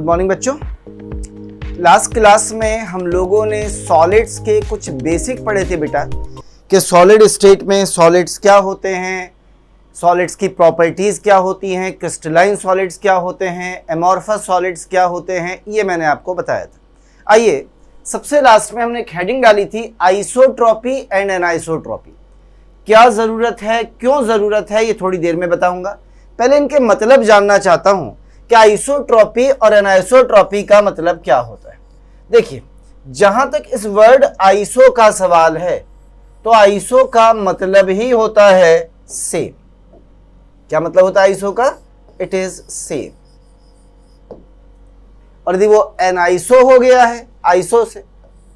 Good morning बच्चों। Last class में हम लोगों ने सॉलिड्स के कुछ बेसिक पढ़े थे बेटा, कि सॉलिड स्टेट में सॉलिड्स क्या होते हैं, सॉलिड्स की प्रॉपर्टीज़ क्या होती हैं, क्रिस्टलाइन सॉलिड्स क्या होते हैं, एमॉर्फस सॉलिड्स क्या होते हैं, ये मैंने आपको बताया था। आइए, सबसे लास्ट में हमने एक हेडिंग डाली थी आइसोट्रॉपी एंड एनाइसोट्रॉपी। क्या ज़रूरत है, क्यों ज़रूरत है, ये थोड़ी देर में बताऊंगा। पहले इनके मतलब जानना चाहता हूँ कि आइसोट्रॉपी और एनाइसोट्रॉपी का मतलब क्या होता है। देखिए, जहां तक इस वर्ड आइसो का सवाल है तो आइसो का मतलब ही होता है सेम। क्या मतलब होता है आइसो का? It is same. और यदि वो एनाइसो हो गया है, आइसो से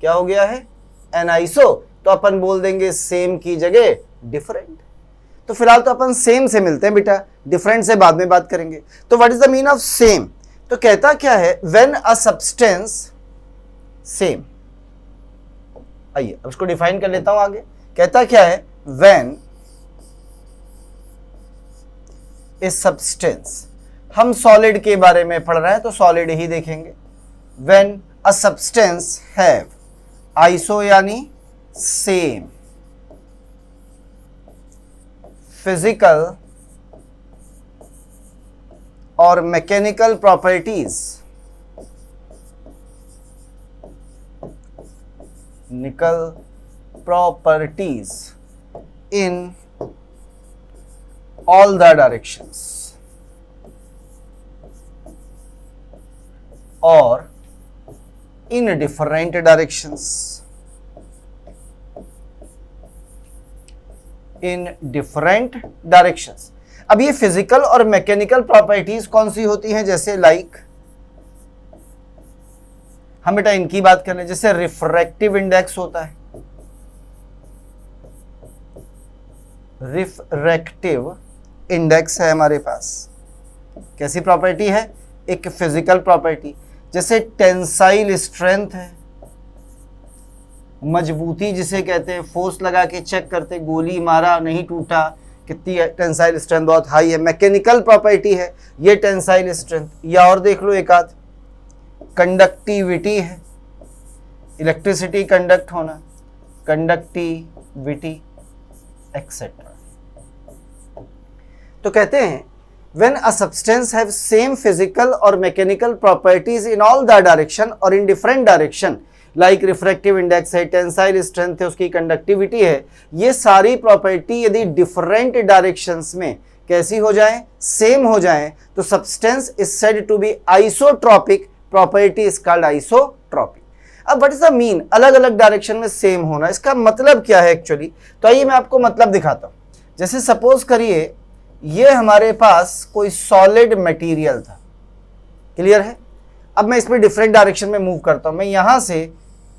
क्या हो गया है? एनाइसो, तो अपन बोल देंगे सेम की जगह डिफरेंट। तो फिलहाल तो अपन सेम से मिलते हैं बेटा, डिफरेंट से बाद में बात करेंगे। तो what is the mean of same? तो कहता क्या है? When a substance same. आइए अब इसको डिफाइन कर लेता हूं आगे। कहता क्या है? व्हेन ए सब्सटेंस, हम सॉलिड के बारे में पढ़ रहे हैं तो सॉलिड ही देखेंगे। When a substance have, iso यानी सेम, फिजिकल और mechanical properties, in all the directions or in different directions, in different directions। अब ये फिजिकल और मैकेनिकल प्रॉपर्टीज कौन सी होती हैं? जैसे लाइक हम बेटा इनकी बात कर लें, जैसे रिफ्रैक्टिव इंडेक्स होता है। रिफ्रैक्टिव इंडेक्स है हमारे पास, कैसी प्रॉपर्टी है? एक फिजिकल प्रॉपर्टी। जैसे टेंसाइल स्ट्रेंथ है, मजबूती जिसे कहते हैं, फोर्स लगा के चेक करते, गोली मारा नहीं टूटा, कितनी टेंसाइल स्ट्रेंथ बहुत हाई है। मैकेनिकल प्रॉपर्टी है ये टेंसाइल स्ट्रेंथ। या और देख लो एक आध, कंडक्टिविटी है, इलेक्ट्रिसिटी कंडक्ट होना, कंडक्टिविटी एक्सेट्रा। तो कहते हैं when a substance have same physical और mechanical properties in all the direction और in different direction, like refractive index है, टेंसाइल स्ट्रेंथ है, उसकी कंडक्टिविटी है, ये सारी प्रॉपर्टी यदि डिफरेंट डायरेक्शंस में कैसी हो जाए? सेम हो जाए, तो substance is said to be isotropic, property is called isotropic. अब व्हाट इज द मीन? अलग अलग डायरेक्शन में सेम होना, इसका मतलब क्या है एक्चुअली? तो आइए मैं आपको मतलब दिखाता हूं। जैसे सपोज करिए ये हमारे पास कोई सॉलिड मटेरियल था, क्लियर है? अब मैं इसमें डिफरेंट डायरेक्शन में मूव करता हूं। मैं यहां से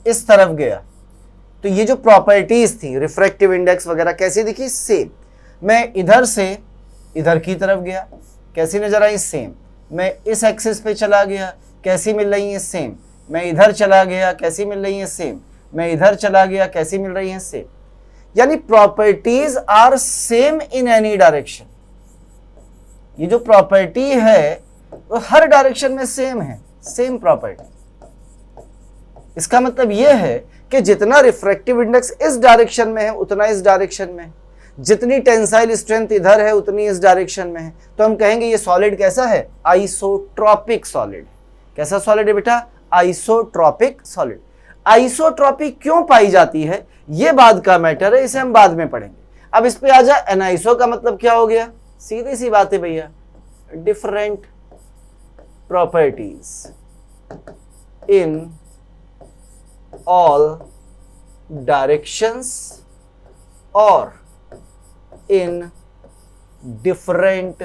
इस तरफ गया तो ये जो प्रॉपर्टीज थी, रिफ्रैक्टिव इंडेक्स वगैरह, कैसी दिखी? सेम। मैं इधर से इधर की तरफ गया, कैसी नजर आई? सेम। मैं इस एक्सिस पे चला गया, कैसी मिल रही है? सेम। मैं इधर चला गया, कैसी मिल रही है? सेम। मैं इधर चला गया, कैसी मिल रही है? सेम। यानी properties are same in any direction. ये जो प्रॉपर्टी है वो हर डायरेक्शन में सेम है, सेम प्रॉपर्टी। इसका मतलब यह है कि जितना रिफ्रैक्टिव इंडेक्स इस डायरेक्शन में है उतना इस डायरेक्शन में है, जितनी टेंसाइल स्ट्रेंथ इधर है उतनी इस डायरेक्शन में है। तो हम कहेंगे ये सॉलिड कैसा है? Isotropic solid. कैसा सॉलिड है बेटा? Isotropic solid. आइसोट्रॉपी क्यों पाई जाती है ये बाद का मैटर है, इसे हम बाद में पढ़ेंगे। अब इस पे आ जा, एनाइसो का मतलब क्या हो गया? सीधी सी बात है भैया, different properties in all directions or in different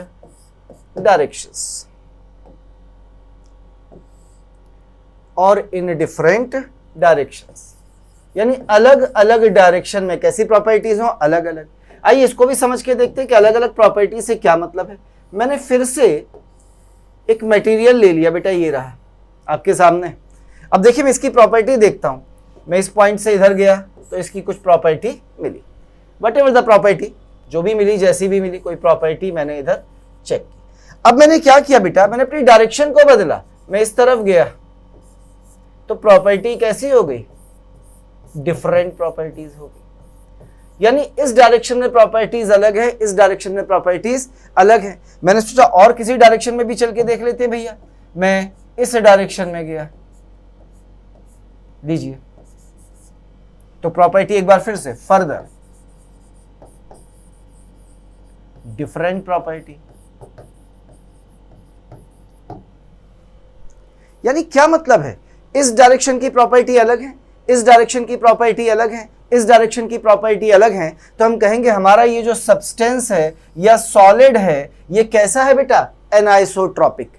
directions और in different directions, यानी अलग अलग डायरेक्शन में कैसी प्रॉपर्टीज हो? अलग अलग। आइए इसको भी समझ के देखते हैं कि अलग अलग प्रॉपर्टी से क्या मतलब है। मैंने फिर से एक मटेरियल ले लिया बेटा, ये रहा आपके सामने। अब देखिए मैं इसकी प्रॉपर्टी देखता हूं। मैं इस पॉइंट से इधर गया तो इसकी कुछ प्रॉपर्टी मिली, वट एवर द प्रॉपर्टी, जो भी मिली, जैसी भी मिली, कोई प्रॉपर्टी मैंने इधर चेक की। अब मैंने क्या किया बेटा? मैंने अपनी डायरेक्शन को बदला। मैं इस तरफ गया तो प्रॉपर्टी कैसी हो गई, डिफरेंट प्रॉपर्टीज हो गई। यानी इस डायरेक्शन में प्रॉपर्टीज अलग है, इस डायरेक्शन में प्रॉपर्टीज अलग है। मैंने सोचा और किसी डायरेक्शन में भी चल के देख लेते हैं भैया। मैं इस डायरेक्शन में गया, लीजिए, तो प्रॉपर्टी एक बार फिर से फर्दर डिफरेंट प्रॉपर्टी। यानी क्या मतलब है, इस डायरेक्शन की प्रॉपर्टी अलग है, इस डायरेक्शन की प्रॉपर्टी अलग है, इस डायरेक्शन की प्रॉपर्टी अलग है, तो हम कहेंगे हमारा ये जो सब्सटेंस है या सॉलिड है ये कैसा है बेटा, एनाइसोट्रॉपिक।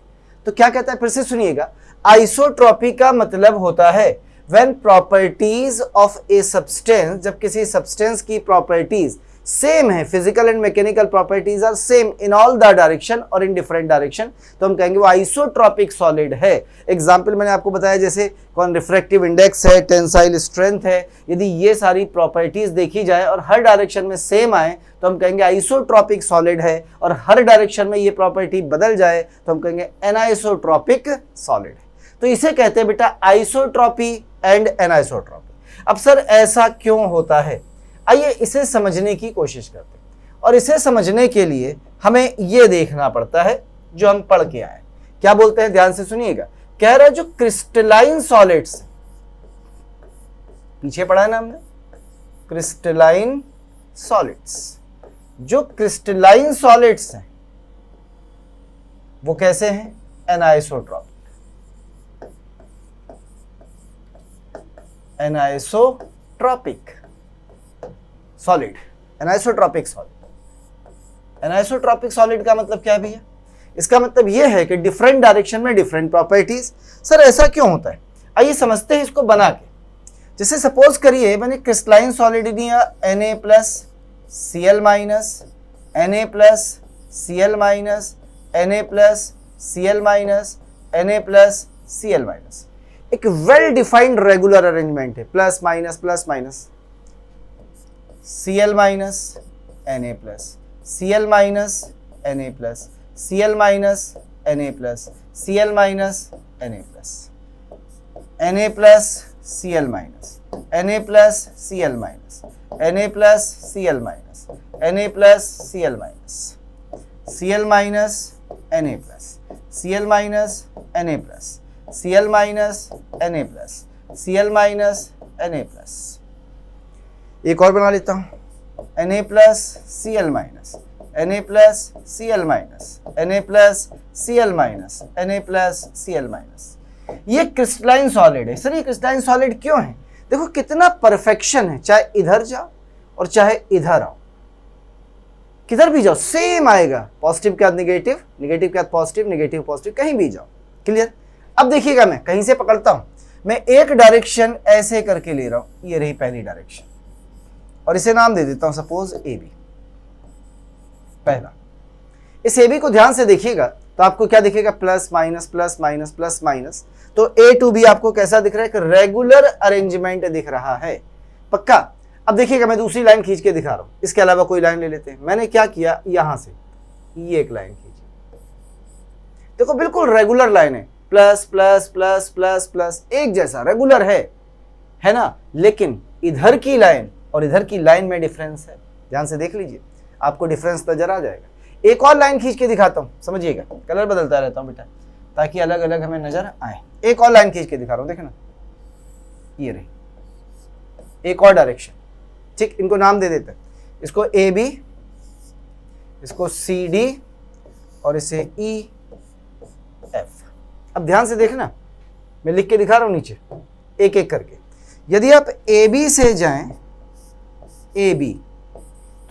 तो क्या कहता है, फिर से सुनिएगा, आइसोट्रॉपी का मतलब होता है when properties of a substance, जब किसी सब्सटेंस की प्रॉपर्टीज सेम है, physical and mechanical properties are same in all the direction और इन डिफरेंट डायरेक्शन, तो हम कहेंगे वो आइसोट्रॉपिक सॉलिड है। एग्जांपल मैंने आपको बताया, जैसे कौन रिफ्रैक्टिव इंडेक्स है, टेंसाइल स्ट्रेंथ है, यदि ये सारी प्रॉपर्टीज देखी जाए और हर डायरेक्शन में सेम आए तो हम कहेंगे आइसोट्रॉपिक सॉलिड है, और हर डायरेक्शन में ये प्रॉपर्टी बदल जाए तो हम कहेंगे एनाइसोट्रॉपिक सॉलिड है। तो इसे कहते हैं बेटा आइसोट्रॉपी एंड एनाइसोट्रॉपी। अब सर ऐसा क्यों होता है, आइए इसे समझने की कोशिश करते हैं। और इसे समझने के लिए हमें यह देखना पड़ता है जो हम पढ़ के आए। क्या बोलते हैं, ध्यान से सुनिएगा। कह रहा है जो क्रिस्टलाइन सॉलिड्स, पीछे पढ़ा है ना हमने, क्रिस्टलाइन सॉलिड्स, जो क्रिस्टलाइन सॉलिड्स हैं वो कैसे हैं, anisotropic. Anisotropic solid, anisotropic solid. Anisotropic solid का मतलब क्या है भैया, इसका मतलब यह है कि डिफरेंट डायरेक्शन में डिफरेंट प्रॉपर्टीज। सर ऐसा क्यों होता है, आइए समझते हैं इसको बना के। जैसे सपोज करिए मैंने क्रिस्टलाइन सॉलिड दिया Na+Cl-, Na+Cl-, Na+Cl-, एक वेल डिफाइंड रेगुलर अरेंजमेंट है, plus minus plus minus, Cl-, Na+, Cl-, Na+, Cl-, Na+, Cl-, Na+, Na+Cl-, Na+Cl-, Na+Cl-, Na+Cl-, Cl-, Na+, Cl-, Na+, Cl-, Na+, Cl-, Na+, एक और बना लेता हूं, Na+Cl-, Na+Cl-, Na+Cl-, Na+Cl-, ये crystalline solid है। Sir ये crystalline solid क्यों है, देखो कितना परफेक्शन है, चाहे इधर जाओ और चाहे इधर आओ, किधर भी जाओ सेम आएगा, पॉजिटिव के बाद नेगेटिव, नेगेटिव के बाद पॉजिटिव, नेगेटिव पॉजिटिव, कहीं भी जाओ, क्लियर। अब देखिएगा मैं कहीं से पकड़ता हूं, मैं एक डायरेक्शन ऐसे करके ले रहा हूं, ये रही पहली डायरेक्शन, और इसे नाम दे देता हूं सपोज AB, पहला। इस AB को ध्यान से देखिएगा तो आपको क्या दिखेगा, plus minus plus minus plus minus, तो A to B आपको कैसा दिख रहा है, एक रेगुलर अरेंजमेंट दिख रहा है, पक्का। अब देखिएगा मैं दूसरी लाइन खींच के दिखा रहा हूं, इसके अलावा कोई लाइन ले लेते हैं। मैंने क्या किया, यहां से ये एक लाइन खींची, देखो बिल्कुल रेगुलर लाइन है, plus plus plus plus plus, एक जैसा रेगुलर है ना, लेकिन इधर की लाइन और इधर की लाइन में डिफरेंस है, ध्यान से देख लीजिए आपको डिफरेंस नजर आ जाएगा। एक और लाइन खींच के दिखाता हूं, समझिएगा, कलर बदलता रहता हूं बेटा ताकि अलग अलग हमें नजर आए। एक और लाइन खींच के दिखा रहा हूं, देखना ये रही एक और डायरेक्शन, ठीक, इनको नाम दे देते हैं, इसको AB, इसको CD और इसे EF। अब ध्यान से देखना, मैं लिख के दिखा रहा हूं नीचे एक एक करके। यदि आप AB से जाएं, AB,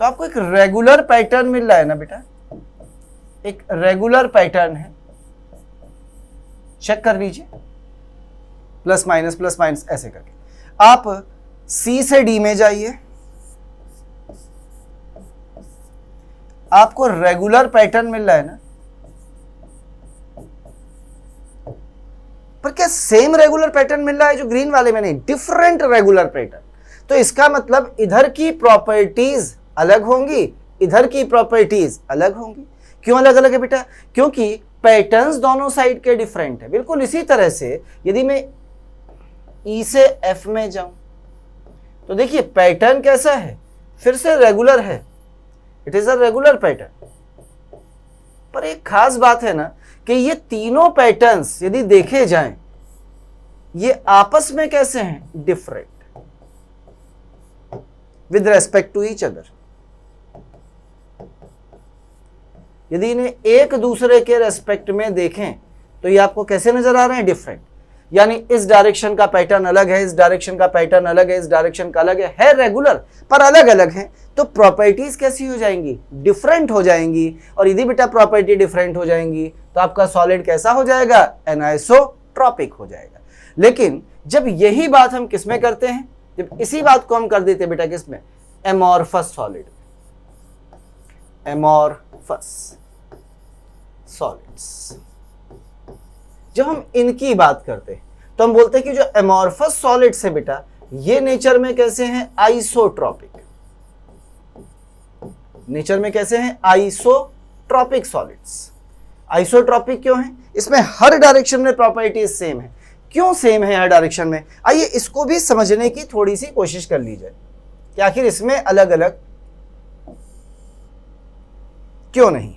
तो आपको एक रेगुलर पैटर्न मिल रहा है ना बेटा, एक रेगुलर पैटर्न है, चेक कर लीजिए, प्लस माइनस ऐसे करके। आप C से D में जाइए, आपको रेगुलर पैटर्न मिल रहा है ना, पर क्या सेम रेगुलर पैटर्न मिल रहा है जो ग्रीन वाले में, नहीं, डिफरेंट रेगुलर पैटर्न। तो इसका मतलब इधर की प्रॉपर्टीज अलग होंगी, इधर की प्रॉपर्टीज अलग होंगी। क्यों अलग अलग है बेटा, क्योंकि पैटर्न्स दोनों साइड के डिफरेंट है। बिल्कुल इसी तरह से यदि मैं ई से एफ में जाऊं तो देखिए पैटर्न कैसा है, फिर से रेगुलर है, it is a regular pattern. पर एक खास बात है ना कि ये तीनों पैटर्न्स यदि देखे जाएं ये आपस में कैसे हैं, different with respect to each other. यदि इन्हें एक दूसरे के रेस्पेक्ट में देखें तो ये आपको कैसे नजर आ रहे हैं, डिफरेंट। यानी इस डायरेक्शन का पैटर्न अलग है, इस डायरेक्शन का पैटर्न अलग है, इस डायरेक्शन का अलग है रेगुलर पर अलग अलग है, तो प्रॉपर्टीज कैसी हो जाएंगी, डिफरेंट हो जाएंगी। और यदि बेटा प्रॉपर्टी डिफरेंट हो जाएंगी तो आपका सॉलिड कैसा हो जाएगा, एनाइसोट्रॉपिक हो जाएगा। लेकिन जब यही बात हम किसमें करते हैं, जब इसी बात को हम कर देते हैं बेटा किसमें, एमॉर्फस सॉलिड, एमॉर्फस सॉलिड्स। जब हम इनकी बात करते हैं तो हम बोलते हैं कि जो एमॉर्फस सॉलिड्स है बेटा ये नेचर में कैसे हैं, आइसोट्रॉपिक। नेचर में कैसे हैं, आइसोट्रॉपिक सॉलिड्स। आइसोट्रॉपिक क्यों है, इसमें हर डायरेक्शन में प्रॉपर्टीज सेम है। क्यों सेम है हर डायरेक्शन में, आइए इसको भी समझने की थोड़ी सी कोशिश कर ली जाए कि आखिर इसमें अलग अलग क्यों नहीं।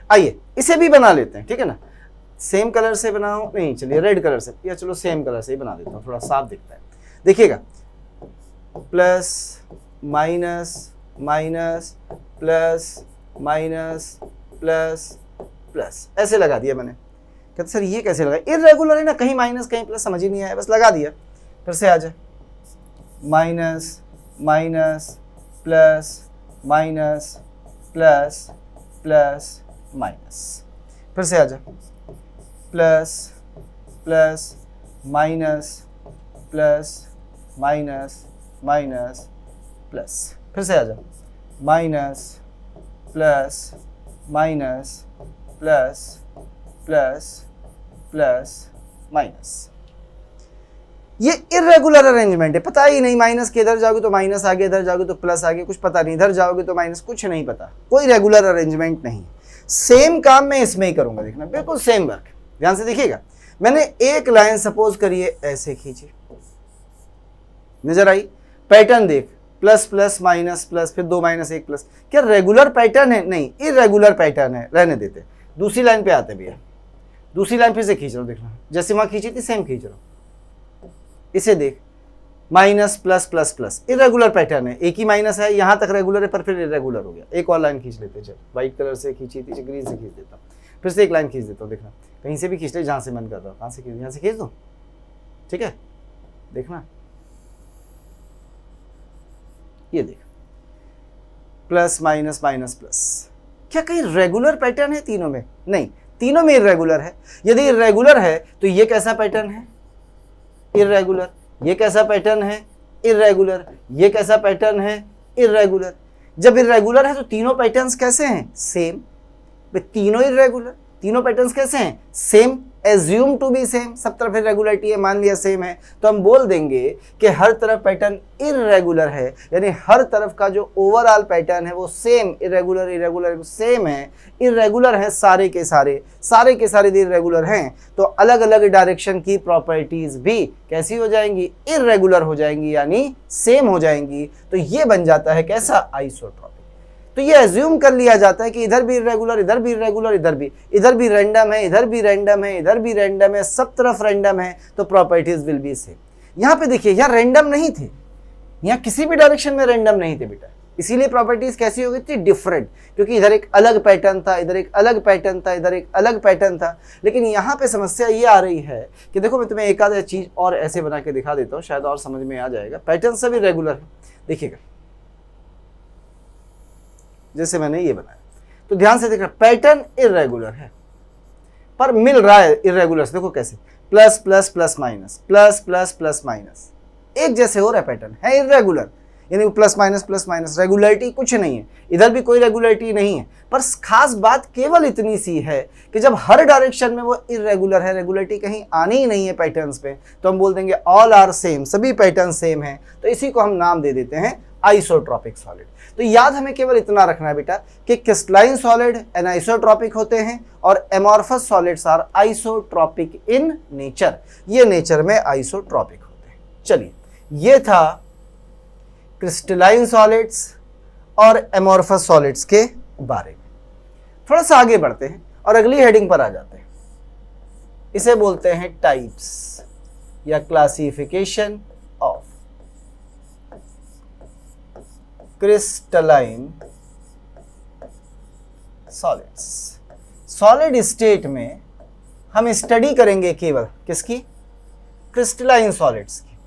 आइए इसे भी बना लेते हैं, ठीक है ना। सेम कलर से बनाओ, नहीं चलिए रेड कलर से, या चलो सेम कलर से ही बना देता हूं, थोड़ा साफ दिखता है। देखिएगा plus minus minus plus minus plus plus ऐसे लगा दिया मैंने। कहते सर ये कैसे लगा, इर्रेगुलर है ना, कहीं माइनस कहीं प्लस, समझ ही नहीं आया, बस लगा दिया। फिर से आ जाए, minus minus plus minus plus plus minus. फिर से आ जाए, plus plus minus plus minus minus plus. फिर से आ जाए, minus plus minus plus plus plus minus. ये इर्रेगुलर अरेंजमेंट है, पता ही नहीं, माइनस के इधर जाओगे तो माइनस आगे, इधर जाओगे तो प्लस आगे, कुछ पता नहीं, इधर जाओगे तो माइनस, कुछ नहीं पता, कोई रेगुलर अरेंजमेंट नहीं। सेम काम मैं इसमें ही करूंगा, देखना बिल्कुल सेम वर्क, ध्यान से देखिएगा। मैंने एक लाइन सपोज करिए ऐसे खींची, नजर आई, पैटर्न देख, प्लस प्लस माइनस प्लस, फिर 2 माइनस 1 प्लस। क्या रेगुलर पैटर्न है, नहीं इर्रेगुलर पैटर्न है, रहने देते। दूसरी लाइन पे आते भैया, दूसरी लाइन फिर से खींच रहा हूं, देखना जैसे वहां खींची थी सेम खींच रहा हूं। इसे देख, minus plus plus plus, irregular pattern है, एक ही माइनस है, यहां तक रेगुलर है पर फिर इरेगुलर हो गया। एक और लाइन खींच लेते, चल व्हाइट कलर से खींची थी, ग्रीन से खींच देता हूं, फिर से एक लाइन खींच देता हूं, देखना कहीं से भी खींच ले, जहां से मन कर रहा हो, कहां से खींच, यहां से खींच दो, ठीक है। देखना ये देख, प्लस माइनस माइनस प्लस, क्या कहीं रेगुलर पैटर्न है तीनों में, नहीं, तीनों में इरेगुलर है। यदि इरेगुलर है तो ये कैसा पैटर्न है, इरेगुलर। ये कैसा पैटर्न है, इरेगुलर। ये कैसा पैटर्न है, इरेगुलर। जब इरेगुलर है तो तीनों पैटर्न्स कैसे हैं, सेम। तीनों इरेगुलर, तीनों पैटर्न्स कैसे हैं, same, assume to be same, सब तरफ इरेगुलरिटी है, मान लिया सेम है, तो हम बोल देंगे कि हर तरफ पैटर्न इरेगुलर है, यानी हर तरफ का जो ओवरऑल पैटर्न है वो सेम, इरेगुलर इरेगुलर सेम है, इरेगुलर है सारे के सारे इरेगुलर हैं, तो अलग अलग डायरेक्शन की प्रॉपर्टीज भी कैसी हो जाएंगी, इरेगुलर हो जाएंगी, यानी सेम हो जाएंगी। तो ये बन जाता है कैसा, आइसोट्रॉपिक। तो ये एज्यूम कर लिया जाता है कि इधर भी इरेगुलर, इधर भी इरेगुलर, इधर भी रैंडम है, इधर भी रैंडम है, इधर भी रैंडम है, सब तरफ रैंडम है, तो प्रॉपर्टीज विल बी सेम। यहाँ पे देखिए, यहाँ रैंडम नहीं थे, यहाँ किसी भी डायरेक्शन में रैंडम नहीं थे बेटा, इसीलिए प्रॉपर्टीज कैसी हो गई थी, डिफरेंट, क्योंकि इधर एक अलग पैटर्न था, इधर एक अलग पैटर्न था, इधर एक अलग पैटर्न था। लेकिन यहाँ पे समस्या ये आ रही है कि देखो, मैं तुम्हें एक आध चीज और ऐसे बना के दिखा देता हूँ, शायद और समझ में आ जाएगा। पैटर्न सभी रेगुलर है, देखिएगा जैसे मैंने ये बनाया, तो ध्यान से देखना, पैटर्न इरेगुलर है पर मिल रहा है इरेगुलर से। देखो कैसे, plus plus plus minus, plus plus plus minus, एक जैसे हो रहा है, पैटर्न है इरेगुलर, यानी प्लस माइनस, रेगुलरिटी कुछ नहीं है, इधर भी कोई रेगुलरिटी नहीं है। पर खास बात केवल इतनी सी है कि जब हर डायरेक्शन में वो इरेगुलर है, रेगुलरिटी कहीं आनी ही नहीं है पैटर्न्स पे, तो हम बोल देंगे ऑल आर सेम, सभी पैटर्न सेम है, तो इसी को हम नाम दे देते हैं आइसोट्रॉपिक सॉलिड। तो याद हमें केवल इतना रखना है बेटा कि क्रिस्टलाइन सॉलिड एनाइसोट्रॉपिक होते हैं और amorphous solids are isotropic in nature, ये नेचर में आइसोट्रॉपिक होते हैं। चलिए, ये था क्रिस्टलाइन सॉलिड्स और एमॉर्फस सॉलिड्स के बारे में। थोड़ा सा आगे बढ़ते हैं और अगली हेडिंग पर आ जाते हैं। इसे बोलते हैं टाइप्स या classification of crystalline solids. Solid state में हम स्टडी करेंगे केवल किसकी? क्रिस्टलाइन सॉलिड्स की।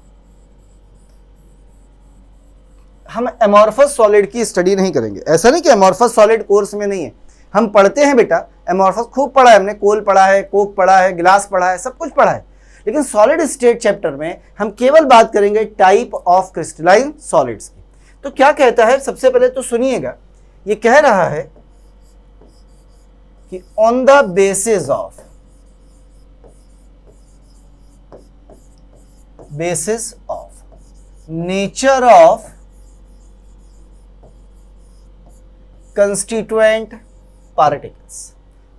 हम एमॉर्फस सॉलिड की स्टडी नहीं करेंगे। ऐसा नहीं कि एमॉर्फस सॉलिड कोर्स में नहीं है, हम पढ़ते हैं बेटा, एमॉर्फस खूब पढ़ा है हमने, कोल पढ़ा है, कोक पढ़ा है, गिलास पढ़ा है, सब कुछ पढ़ा है। लेकिन सॉलिड स्टेट चैप्टर में हम केवल बात करेंगे टाइप ऑफ क्रिस्टलाइन सॉलिड्स की। तो क्या कहता है, सबसे पहले तो सुनिएगा, ये कह रहा है कि on the basis of nature of constituent particles.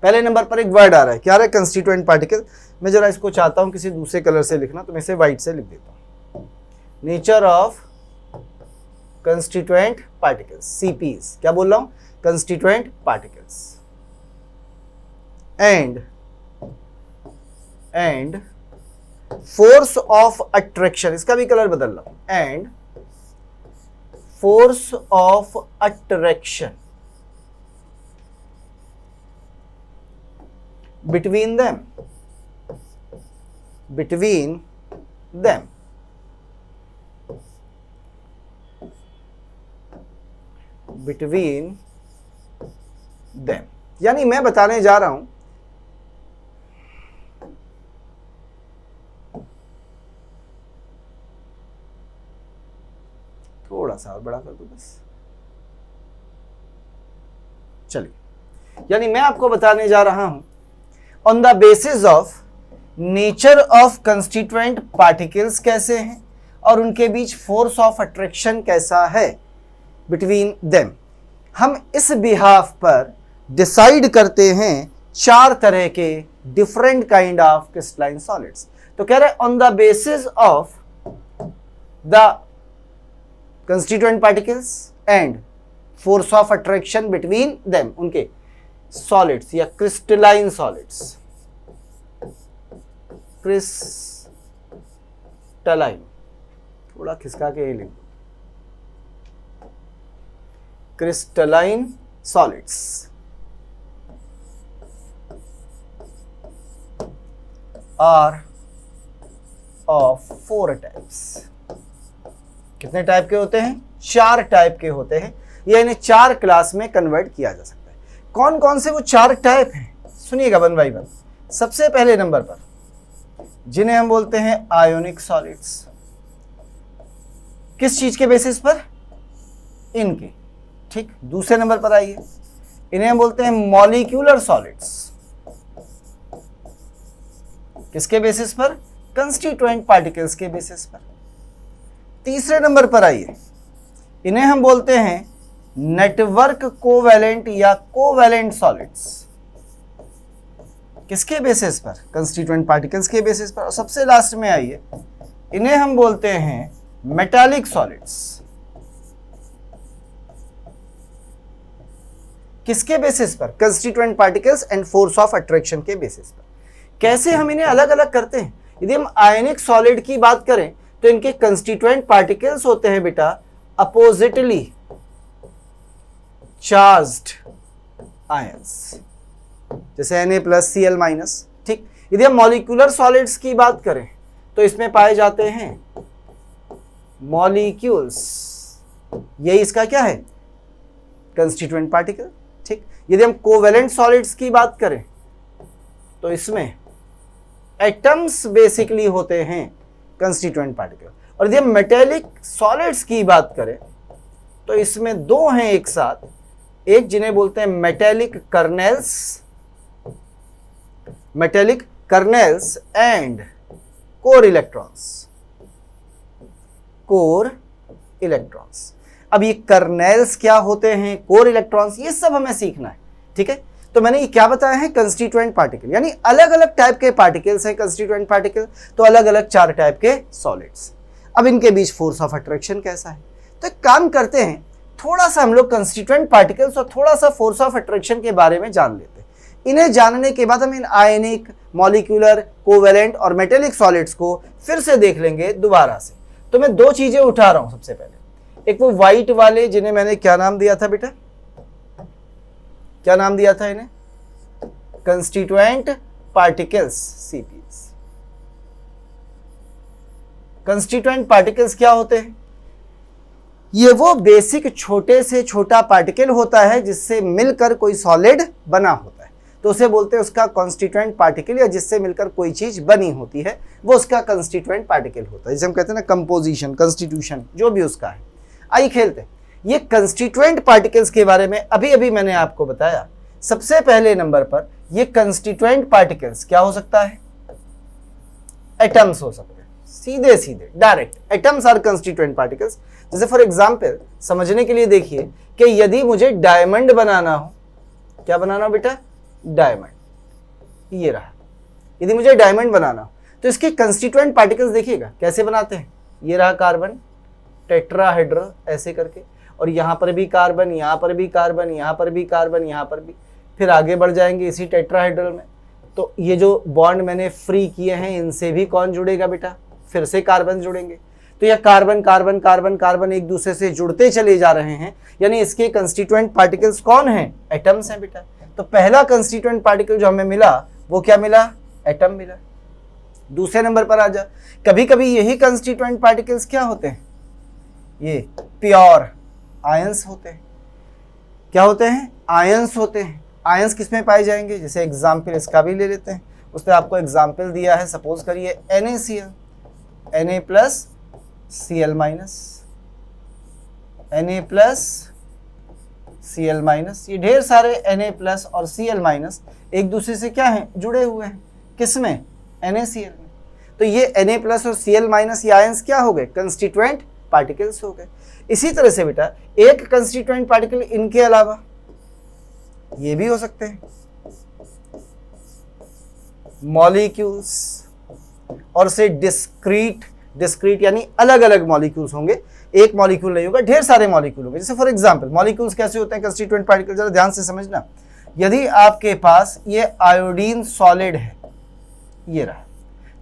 पहले नंबर पर एक वर्ड आ रहा है, क्या आ रहा है? Constituent particle. मैं जरा इसको चाहता हूं किसी दूसरे कलर से लिखना, तो मैं इसे व्हाइट से लिख देता हूं। Nature of constituent particles, CPs. क्या बोल रहा हूं? Constituent particles. And force of attraction, इसका भी कलर बदल रहा हूं, and force of attraction between them यानी मैं बताने जा रहा हूं थोड़ा सा और बड़ा कर दो बस। चलिए, यानी मैं आपको बताने जा रहा हूं on the basis of nature of constituent particles कैसे हैं और उनके बीच फोर्स ऑफ अट्रैक्शन कैसा है बिटवीन देम। हम इस बिहाफ पर डिसाइड करते हैं 4 तरह के different kind of crystalline solids. तो कह रहे हैं on the basis of the constituent particles and force of attraction between them, उनके सॉलिड्स या क्रिस्टलाइन सॉलिड्स, क्रिस्टलाइन, थोड़ा खिसका के लिख दो, crystalline solids are of 4 types. कितने टाइप के होते हैं? 4 टाइप के होते हैं, या इन्हें 4 क्लास में कन्वर्ट किया जा सकता है। कौन कौन से वो 4 टाइप हैं? सुनिएगा वन बाई वन। सबसे पहले नंबर पर जिन्हें हम बोलते हैं आयोनिक सॉलिड्स। किस चीज के बेसिस पर? इनके, ठीक। दूसरे नंबर पर आइए, इन्हें हम बोलते हैं मॉलिक्यूलर सॉलिड्स। किसके बेसिस पर? कंस्टिट्यूएंट पार्टिकल्स के बेसिस पर। तीसरे नंबर पर आइए, इन्हें हम बोलते हैं नेटवर्क कोवैलेंट या कोवैलेंट सॉलिड्स। किसके बेसिस पर? कंस्टिट्यूएंट पार्टिकल्स के बेसिस पर। और सबसे लास्ट में आइए, इन्हें हम बोलते हैं मेटालिक सॉलिड्स। किसके बेसिस पर? Constituent particles and force of attraction के बेसिस पर। कैसे हम इन्हें अलग अलग करते हैं? यदि हम आयनिक सॉलिड की बात करें तो इनके कंस्टिट्यूएंट पार्टिकल्स होते हैं बेटा अपोजिटली चार्ज्ड आयंस, जैसे Na+Cl-, ठीक। यदि हम मॉलिक्यूलर सॉलिड्स की बात करें तो इसमें पाए जाते हैं मॉलिक्यूल्स, यही इसका क्या है? कंस्टिट्यूएंट पार्टिकल, ठीक। यदि हम कोवैलेंट सॉलिड्स की बात करें तो इसमें एटम्स बेसिकली होते हैं कंस्टिट्यूएंट पार्टिकल। और यदि हम मेटेलिक सॉलिड्स की बात करें तो इसमें 2 हैं एक साथ, एक जिन्हें बोलते हैं metallic kernels and core electrons. अब ये कर्नेल्स क्या होते हैं, कोर इलेक्ट्रॉन्स, ये सब हमें सीखना है, ठीक है। तो मैंने ये क्या बताया है, कंस्टिट्यूएंट पार्टिकल, यानी अलग अलग टाइप के पार्टिकल्स हैं कंस्टिट्यूएंट पार्टिकल, तो अलग अलग 4 टाइप के सॉलिड्स। अब इनके बीच फोर्स ऑफ अट्रैक्शन कैसा है, तो एक काम करते हैं, थोड़ा सा हम लोग कंस्टिट्यूएंट पार्टिकल्स और थोड़ा सा फोर्स ऑफ अट्रैक्शन के बारे में जान लेते हैं। इन्हें जानने के बाद हम इन आयनिक, मॉलिक्यूलर, कोवेलेंट और मेटेलिक सॉलिड्स को फिर से देख लेंगे दोबारा से। तो मैं 2 चीजें उठा रहा हूं सबसे पहले, एक वो व्हाइट वाले जिन्हें मैंने क्या नाम दिया था बेटा, क्या नाम दिया था इन्हें, constituent particles, CPS. Constituent particles क्या होते हैं, ये वो बेसिक छोटे से छोटा पार्टिकल होता है जिससे मिलकर कोई सॉलिड बना होता है, तो उसे बोलते हैं उसका कॉन्स्टिट्यूएंट पार्टिकल, या जिससे मिलकर कोई चीज बनी होती है वो उसका कंस्टिट्यूएंट पार्टिकल होता है, जिसे हम कहते हैं ना कंपोजिशन, कंस्टिट्यूशन, जो भी उसका है। आइए खेलते हैं। ये कंस्टिट्यूएंट पार्टिकल्स के बारे में अभी अभी मैंने आपको बताया। सबसे पहले नंबर पर ये कंस्टिट्यूएंट पार्टिकल्स क्या हो सकता है, एटम्स हो सकते हैं, सीधे सीधे direct atoms are constituent particles. जैसे फॉर एग्जांपल समझने के लिए देखिए कि यदि मुझे डायमंड बनाना हो, क्या बनाना हो बेटा, डायमंड, ये रहा, यदि मुझे डायमंड बनाना हो तो इसके कंस्टिट्यूएंट पार्टिकल्स देखिएगा कैसे बनाते हैं, ये रहा कार्बन, टेट्राहेड्रल ऐसे करके, और यहाँ पर भी कार्बन, यहाँ पर भी कार्बन, यहाँ पर भी कार्बन, यहाँ पर भी, फिर आगे बढ़ जाएंगे इसी टेट्राहेड्रल में, तो ये जो बॉन्ड मैंने फ्री किए हैं इनसे भी कौन जुड़ेगा बेटा, फिर से कार्बन जुड़ेंगे। तो यह कार्बन कार्बन कार्बन कार्बन एक दूसरे से जुड़ते चले जा रहे हैं, यानी इसके कंस्टिट्यूएंट पार्टिकल्स कौन हैं, एटम्स हैं बेटा। तो पहला कंस्टिट्यूएंट पार्टिकल जो हमें मिला वो क्या मिला, एटम मिला। दूसरे नंबर पर आ जा, कभी कभी यही कंस्टिट्यूएंट पार्टिकल्स क्या होते हैं, ये प्योर आयंस होते हैं। क्या होते हैं, आयंस होते हैं। आयंस किस में पाए जाएंगे, जैसे एग्जाम्पल इसका भी ले लेते हैं, उसने आपको एग्जाम्पल दिया है, सपोज करिए NaCl, Na plus Cl minus, Na plus Cl minus, ये ढेर सारे Na प्लस और Cl माइनस एक दूसरे से क्या हैं, जुड़े हुए हैं, किसमें, NaCl में। तो ये Na प्लस और Cl माइनस ये आयंस क्या हो गए, कंस्टिट्यूएंट पार्टिकल्स हो गए। इसी तरह से बेटा एक कंस्टिट्यूएंट पार्टिकल इनके अलावा ये भी हो सकते हैं, मॉलिक्यूल्स, और से डिस्क्रीट यानी अलग अलग मॉलिक्यूल्स होंगे, एक मॉलिक्यूल नहीं होगा, ढेर सारे मॉलिक्यूल होंगे। जैसे फॉर एग्जांपल मॉलिक्यूल्स कैसे होते हैं कंस्टिट्यूएंट पार्टिकल, जरा ध्यान से समझना। यदि आपके पास ये आयोडीन सॉलिड है, ये रहा,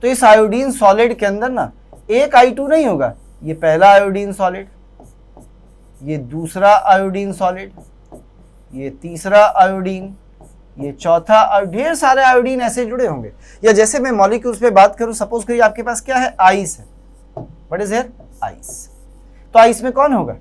तो इस आयोडीन सॉलिड के अंदर ना एक I2 नहीं होगा, ये पहला आयोडीन सॉलिड, ये दूसरा आयोडीन सॉलिड, ये तीसरा आयोडीन, ये चौथा, ढेर सारे आयोडीन ऐसे जुड़े होंगे। या जैसे मैं मॉलिक्यूल्स पे बात करूं, सपोज करिए आपके पास क्या है, आइस है, व्हाट इज हियर, आइस। तो आइस में कौन होगा,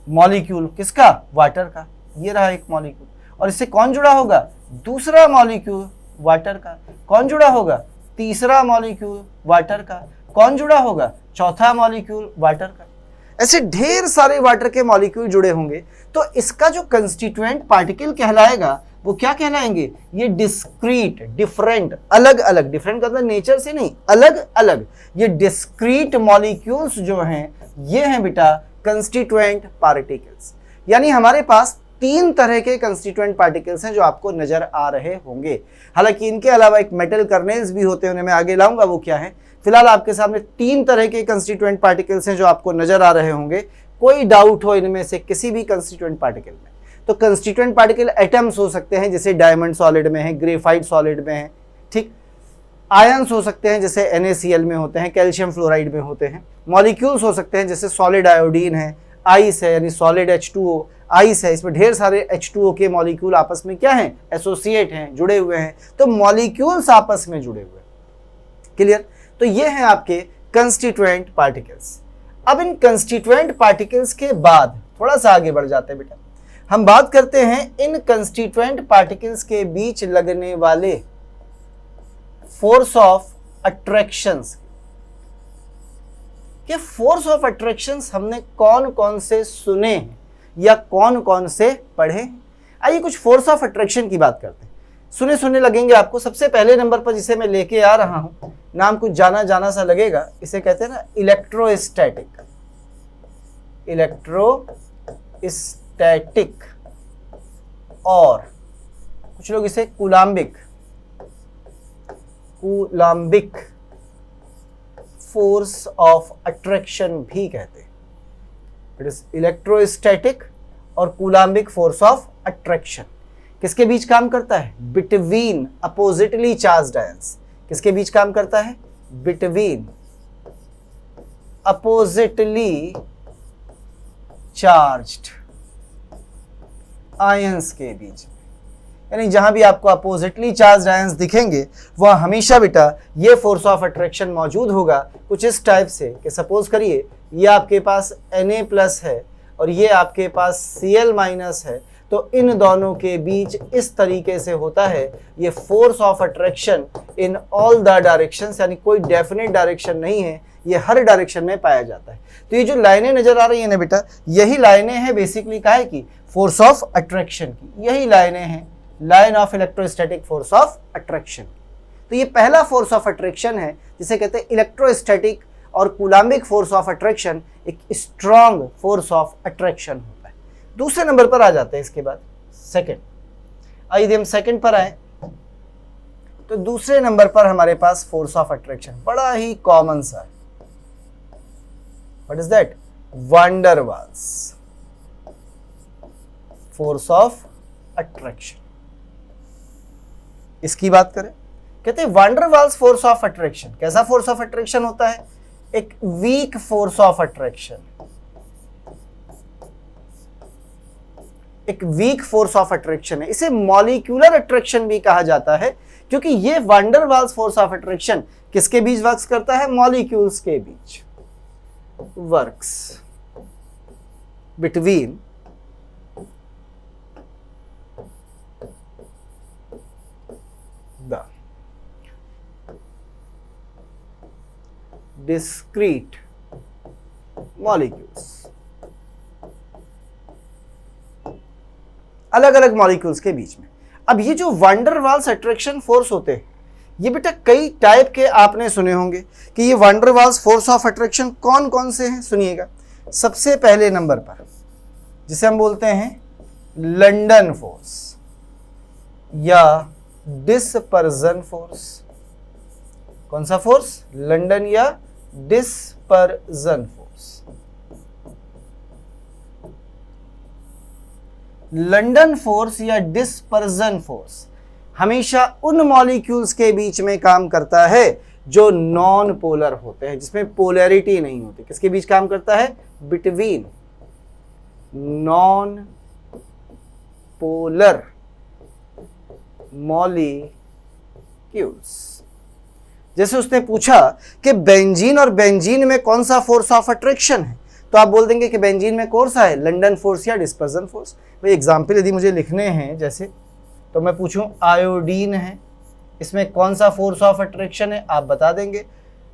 मॉलिक्यूल, किसका, वाटर का, ये रहा एक मॉलिक्यूल, और इससे कौन जुड़ा होगा, दूसरा मॉलिक्यूल वाटर का, कौन जुड़ा होगा, तीसरा मॉलिक्यूल वाटर का, कौन जुड़ा होगा, चौथा मॉलिक्यूल वाटर का। ऐसे ढेर सारे वाटर के मॉलिक्यूल जुड़े होंगे, तो इसका जो कंस्टिट्यूएंट पार्टिकल कहलाएगा वो क्या कहलाएंगे, ये डिस्क्रीट, डिफरेंट, अलग अलग, डिफरेंट का मतलब नेचर से नहीं, अलग अलग, ये डिस्क्रीट मॉलिक्यूल्स जो हैं ये हैं बेटा कंस्टिट्यूएंट पार्टिकल्स। यानी हमारे पास 3 तरह के कंस्टिट्यूएंट पार्टिकल्स हैं जो आपको नजर आ रहे होंगे। हालांकि इनके अलावा एक मेटल कर्नेल्स भी होते हैं, उन्हें मैं आगे लाऊंगा, वो क्या है। फिलहाल आपके सामने 3 तरह के कंस्टिट्यूएंट पार्टिकल्स हैं जो आपको नजर आ रहे होंगे। कोई डाउट हो इनमें से किसी भी कंस्टिट्यूएंट पार्टिकल में, तो कंस्टिट्यूएंट पार्टिकल एटम्स हो सकते हैं, जैसे डायमंड सॉलिड में है, ग्रेफाइट सॉलिड में है, ठीक। आयंस हो सकते हैं, जैसे NaCl में होते हैं, कैल्शियम फ्लोराइड में होते हैं। मॉलिक्यूल्स हो सकते हैं, जैसे सॉलिड आयोडीन है, आइस है यानी सॉलिड H2O, आइस है, इसमें ढेर सारे H2O के मॉलिक्यूल आपस में क्या हैं, एसोसिएट हैं, जुड़े हुए हैं। तो मॉलिक्यूल्स आपस में जुड़े हुए हैं, क्लियर। तो ये हैं आपके कंस्टिट्यूएंट पार्टिकल्स। अब इन कंस्टिट्यूएंट पार्टिकल्स के बाद थोड़ा सा आगे बढ़ जाते हैं बेटा, हम बात करते हैं इन कंस्टिट्यूएंट पार्टिकल्स के बीच लगने वाले फोर्स ऑफ अट्रैक्शंस। कि फोर्स ऑफ अट्रैक्शंस हमने कौन कौन से सुने हैं या कौन कौन से पढ़े। आइए कुछ फोर्स ऑफ अट्रैक्शन की बात करते हैं, सुने सुने लगेंगे आपको। सबसे पहले नंबर पर जिसे मैं लेके आ रहा हूं, नाम कुछ जाना जाना सा लगेगा, इसे कहते हैं ना इलेक्ट्रोस्टैटिक। इलेक्ट्रोस्टैटिक और कुछ लोग इसे कूलाम्बिक फोर्स ऑफ अट्रैक्शन भी कहते हैं। इट इज इलेक्ट्रोस्टैटिक और कूलाम्बिक फोर्स ऑफ अट्रैक्शन किसके बीच काम करता है? Between oppositely charged ions. किसके बीच काम करता है? बिटवीन अपोजिटली चार्ज्ड आयंस के बीच। यानी जहां भी आपको अपोजिटली चार्ज्ड आयंस दिखेंगे वह हमेशा बेटा ये फोर्स ऑफ अट्रैक्शन मौजूद होगा। कुछ इस टाइप से कि सपोज करिए ये आपके पास Na+ है और ये आपके पास Cl- है, तो इन दोनों के बीच इस तरीके से होता है ये force of attraction in all the directions, यानी कोई डेफिनेट डायरेक्शन नहीं है, ये हर डायरेक्शन में पाया जाता है। तो ये जो लाइनें नजर आ रही है ना बेटा, यही लाइनें हैं बेसिकली काहे की? फोर्स ऑफ अट्रैक्शन की। यही लाइनें हैं line of electrostatic force of attraction. तो ये पहला फोर्स ऑफ अट्रैक्शन है जिसे कहते हैं इलेक्ट्रोस्टैटिक और कूलाम्बिक फोर्स ऑफ अट्रैक्शन, एक स्ट्रॉन्ग फोर्स ऑफ अट्रैक्शन होता है। दूसरे नंबर पर आ जाते हैं इसके बाद सेकंड। आइए यदि हम सेकंड पर आए तो दूसरे नंबर पर हमारे पास फोर्स ऑफ अट्रैक्शन बड़ा ही कॉमन सा है। What is that? Van Waals force of attraction. इसकी बात करें, कहते हैं van der Waals force of attraction कैसा फोर्स ऑफ अट्रैक्शन होता है? एक वीक फोर्स ऑफ अट्रैक्शन। एक वीक फोर्स ऑफ अट्रैक्शन है। इसे मॉलिक्यूलर अट्रैक्शन भी कहा जाता है क्योंकि ये van der Waals force of attraction किसके बीच वर्क्स करता है? मॉलिक्यूल्स के बीच works between the discrete molecules, अलग अलग मॉलिक्यूल्स के बीच में। अब ये जो van der Waals attraction force होते हैं ये बेटा कई टाइप के आपने सुने होंगे कि ये van der Waals force of attraction कौन कौन से हैं, सुनिएगा। सबसे पहले नंबर पर जिसे हम बोलते हैं लंडन फोर्स या डिस्पर्जन फोर्स। कौन सा फोर्स? लंडन या डिस्पर्जन फोर्स। लंडन फोर्स या डिस्पर्जन फोर्स हमेशा उन मॉलिक्यूल्स के बीच में काम करता है जो नॉन पोलर होते हैं, जिसमें पोलैरिटी नहीं होती। किसके बीच काम करता है? Between non polar molecules. जैसे उसने पूछा कि बेंजीन और बेंजीन में कौन सा फोर्स ऑफ अट्रैक्शन है, तो आप बोल देंगे कि बेंजीन में कौन सा है? लंडन फोर्स या डिस्पर्जन फोर्स। भाई एग्जाम्पल यदि मुझे लिखने हैं जैसे, तो मैं पूछूं आयोडीन है, इसमें कौन सा फोर्स ऑफ अट्रैक्शन है, आप बता देंगे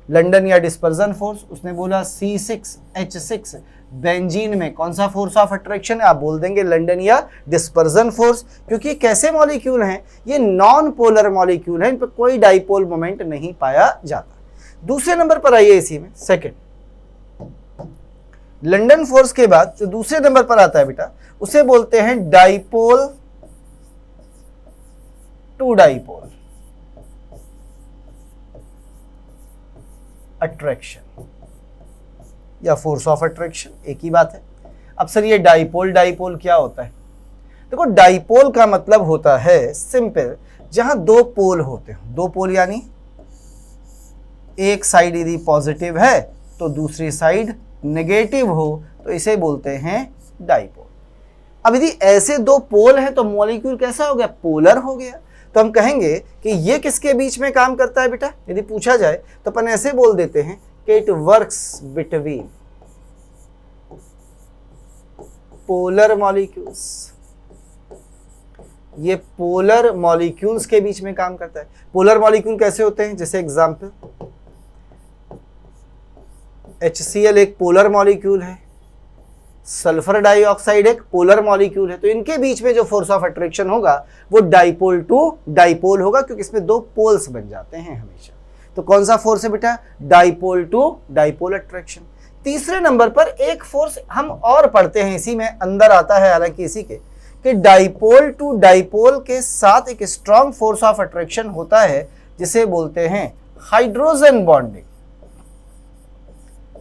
लंडन या डिस्पर्जन फोर्स। उसने बोला C6H6, बेंजीन में कौन सा फोर्स ऑफ अट्रैक्शन है, आप बोल देंगे लंडन या डिस्पर्जन फोर्स। क्योंकि कैसे मॉलिक्यूल हैं? ये नॉन पोलर मॉलिक्यूल हैं, इन पर कोई डाइपोल मोमेंट नहीं पाया जाता। दूसरे नंबर पर आइए इसी में सेकंड। लंडन फोर्स के बाद जो दूसरे नंबर पर आता है बेटा उसे बोलते हैं डाइपोल टू डाइपोल अट्रैक्शन या फोर्स ऑफ अट्रैक्शन, एक ही बात है। अब सर ये डाइपोल डाइपोल क्या होता है? देखो डाइपोल का मतलब होता है सिंपल, जहां दो पोल होते हो। दो पोल यानी एक साइड यदि पॉजिटिव है तो दूसरी साइड नेगेटिव हो तो इसे बोलते हैं डाइपोल। अब यदि ऐसे दो पोल हैं तो मॉलिक्यूल कैसा हो गया? पोलर हो गया। तो हम कहेंगे कि ये किसके बीच में काम करता है बेटा? यदि पूछा जाए तो अपन ऐसे बोल देते हैं कि it works between polar molecules. ये पोलर मॉलिक्यूल्स के बीच में काम करता है। पोलर मॉलिक्यूल कैसे होते हैं? जैसे एग्जांपल HCl एक पोलर मॉलिक्यूल है, सल्फर डाइऑक्साइड एक पोलर मॉलिक्यूल है। तो इनके बीच में जो फोर्स ऑफ अट्रैक्शन होगा वो डाइपोल टू डाइपोल होगा, क्योंकि इसमें दो पोल्स बन जाते हैं हमेशा। तो कौन सा फोर्स है बेटा? Dipole to dipole attraction. तीसरे नंबर पर एक फोर्स हम और पढ़ते हैं, इसी में अंदर आता है हालांकि इसी के, कि डाइपोल टू डाइपोल के साथ एक स्ट्रॉन्ग फोर्स ऑफ अट्रैक्शन होता है जिसे बोलते हैं हाइड्रोजन बॉन्डिंग।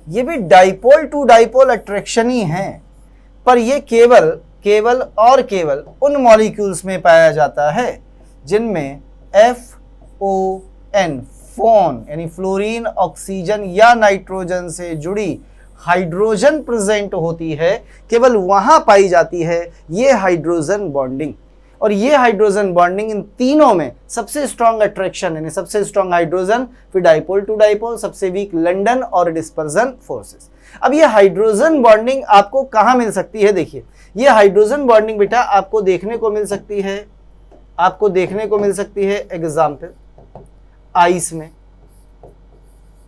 ये भी डाइपोल टू डाइपोल अट्रैक्शन ही है, पर ये केवल उन मॉलिक्यूल्स में पाया जाता है जिनमें FON फोन यानी फ्लोरीन, ऑक्सीजन या नाइट्रोजन से जुड़ी हाइड्रोजन प्रेजेंट होती है, केवल वहां पाई जाती है ये हाइड्रोजन बॉन्डिंग। और ये हाइड्रोजन बॉन्डिंग इन तीनों में सबसे स्ट्रॉन्ग अट्रैक्शन यानी सबसे स्ट्रॉन्ग हाइड्रोजन, फिर डाइपोल टू डाइपोल, सबसे वीक लंडन और डिस्पर्जन फोर्सेस। अब ये हाइड्रोजन बॉन्डिंग आपको कहां मिल सकती है? देखिए, ये हाइड्रोजन बॉन्डिंग बेटा आपको देखने को मिल सकती है एग्जाम्पल आइस में,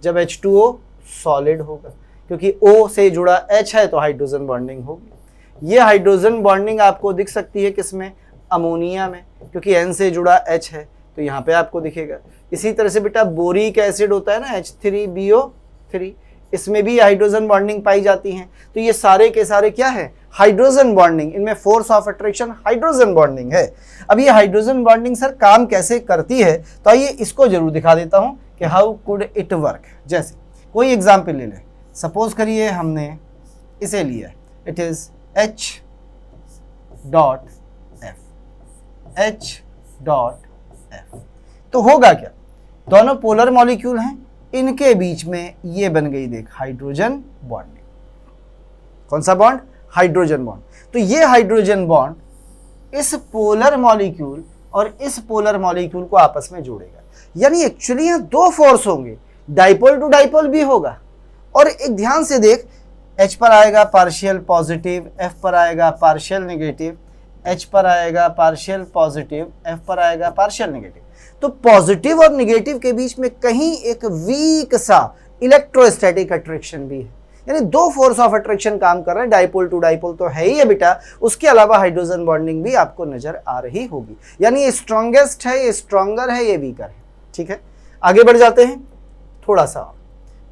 जब H2O सॉलिड होगा, क्योंकि O से जुड़ा H है तो हाइड्रोजन बॉन्डिंग होगी। ये हाइड्रोजन बॉन्डिंग आपको दिख सकती है किसमें? अमोनिया में, क्योंकि N से जुड़ा H है तो यहाँ पे आपको दिखेगा। इसी तरह से बेटा बोरिक एसिड होता है ना, H3BO3, इसमें भी हाइड्रोजन बॉन्डिंग पाई जाती हैं। तो ये सारे के सारे क्या है? Hydrogen bonding. इनमें force of attraction hydrogen bonding है। अब ये हाइड्रोजन बॉन्डिंग सर काम कैसे करती है, तो आइए इसको जरूर दिखा देता हूं कि हाउ कुड इट वर्क। जैसे कोई एग्जाम्पल ले लें, सपोज करिए हमने इसे लिया, इट इज H.F। तो होगा क्या? दोनों पोलर मॉलिक्यूल हैं, इनके बीच में ये बन गई देख हाइड्रोजन बॉन्डिंग। कौन सा बॉन्ड? Hydrogen bond. तो ये हाइड्रोजन बॉन्ड इस पोलर मॉलिक्यूल और इस पोलर मॉलिक्यूल को आपस में जोड़ेगा। यानी एक्चुअली यहाँ दो फोर्स होंगे, डाइपोल टू डाइपोल भी होगा। और एक ध्यान से देख, H पर आएगा पार्शियल पॉजिटिव, F पर आएगा पार्शियल नेगेटिव, H पर आएगा पार्शियल पॉजिटिव, F पर आएगा पार्शियल नेगेटिव। तो पॉजिटिव और नेगेटिव के बीच में कहीं एक वीक सा इलेक्ट्रोस्टैटिक अट्रैक्शन भी है, यानी दो फोर्स ऑफ अट्रैक्शन काम कर रहे हैं। डाइपोल टू डाइपोल तो है ही है बेटा, उसके अलावा हाइड्रोजन बॉन्डिंग भी आपको नजर आ रही होगी। यानी ये स्ट्रॉन्गेस्ट है, ये स्ट्रॉन्गर है, ये वीकर है। ठीक है, आगे बढ़ जाते हैं थोड़ा सा।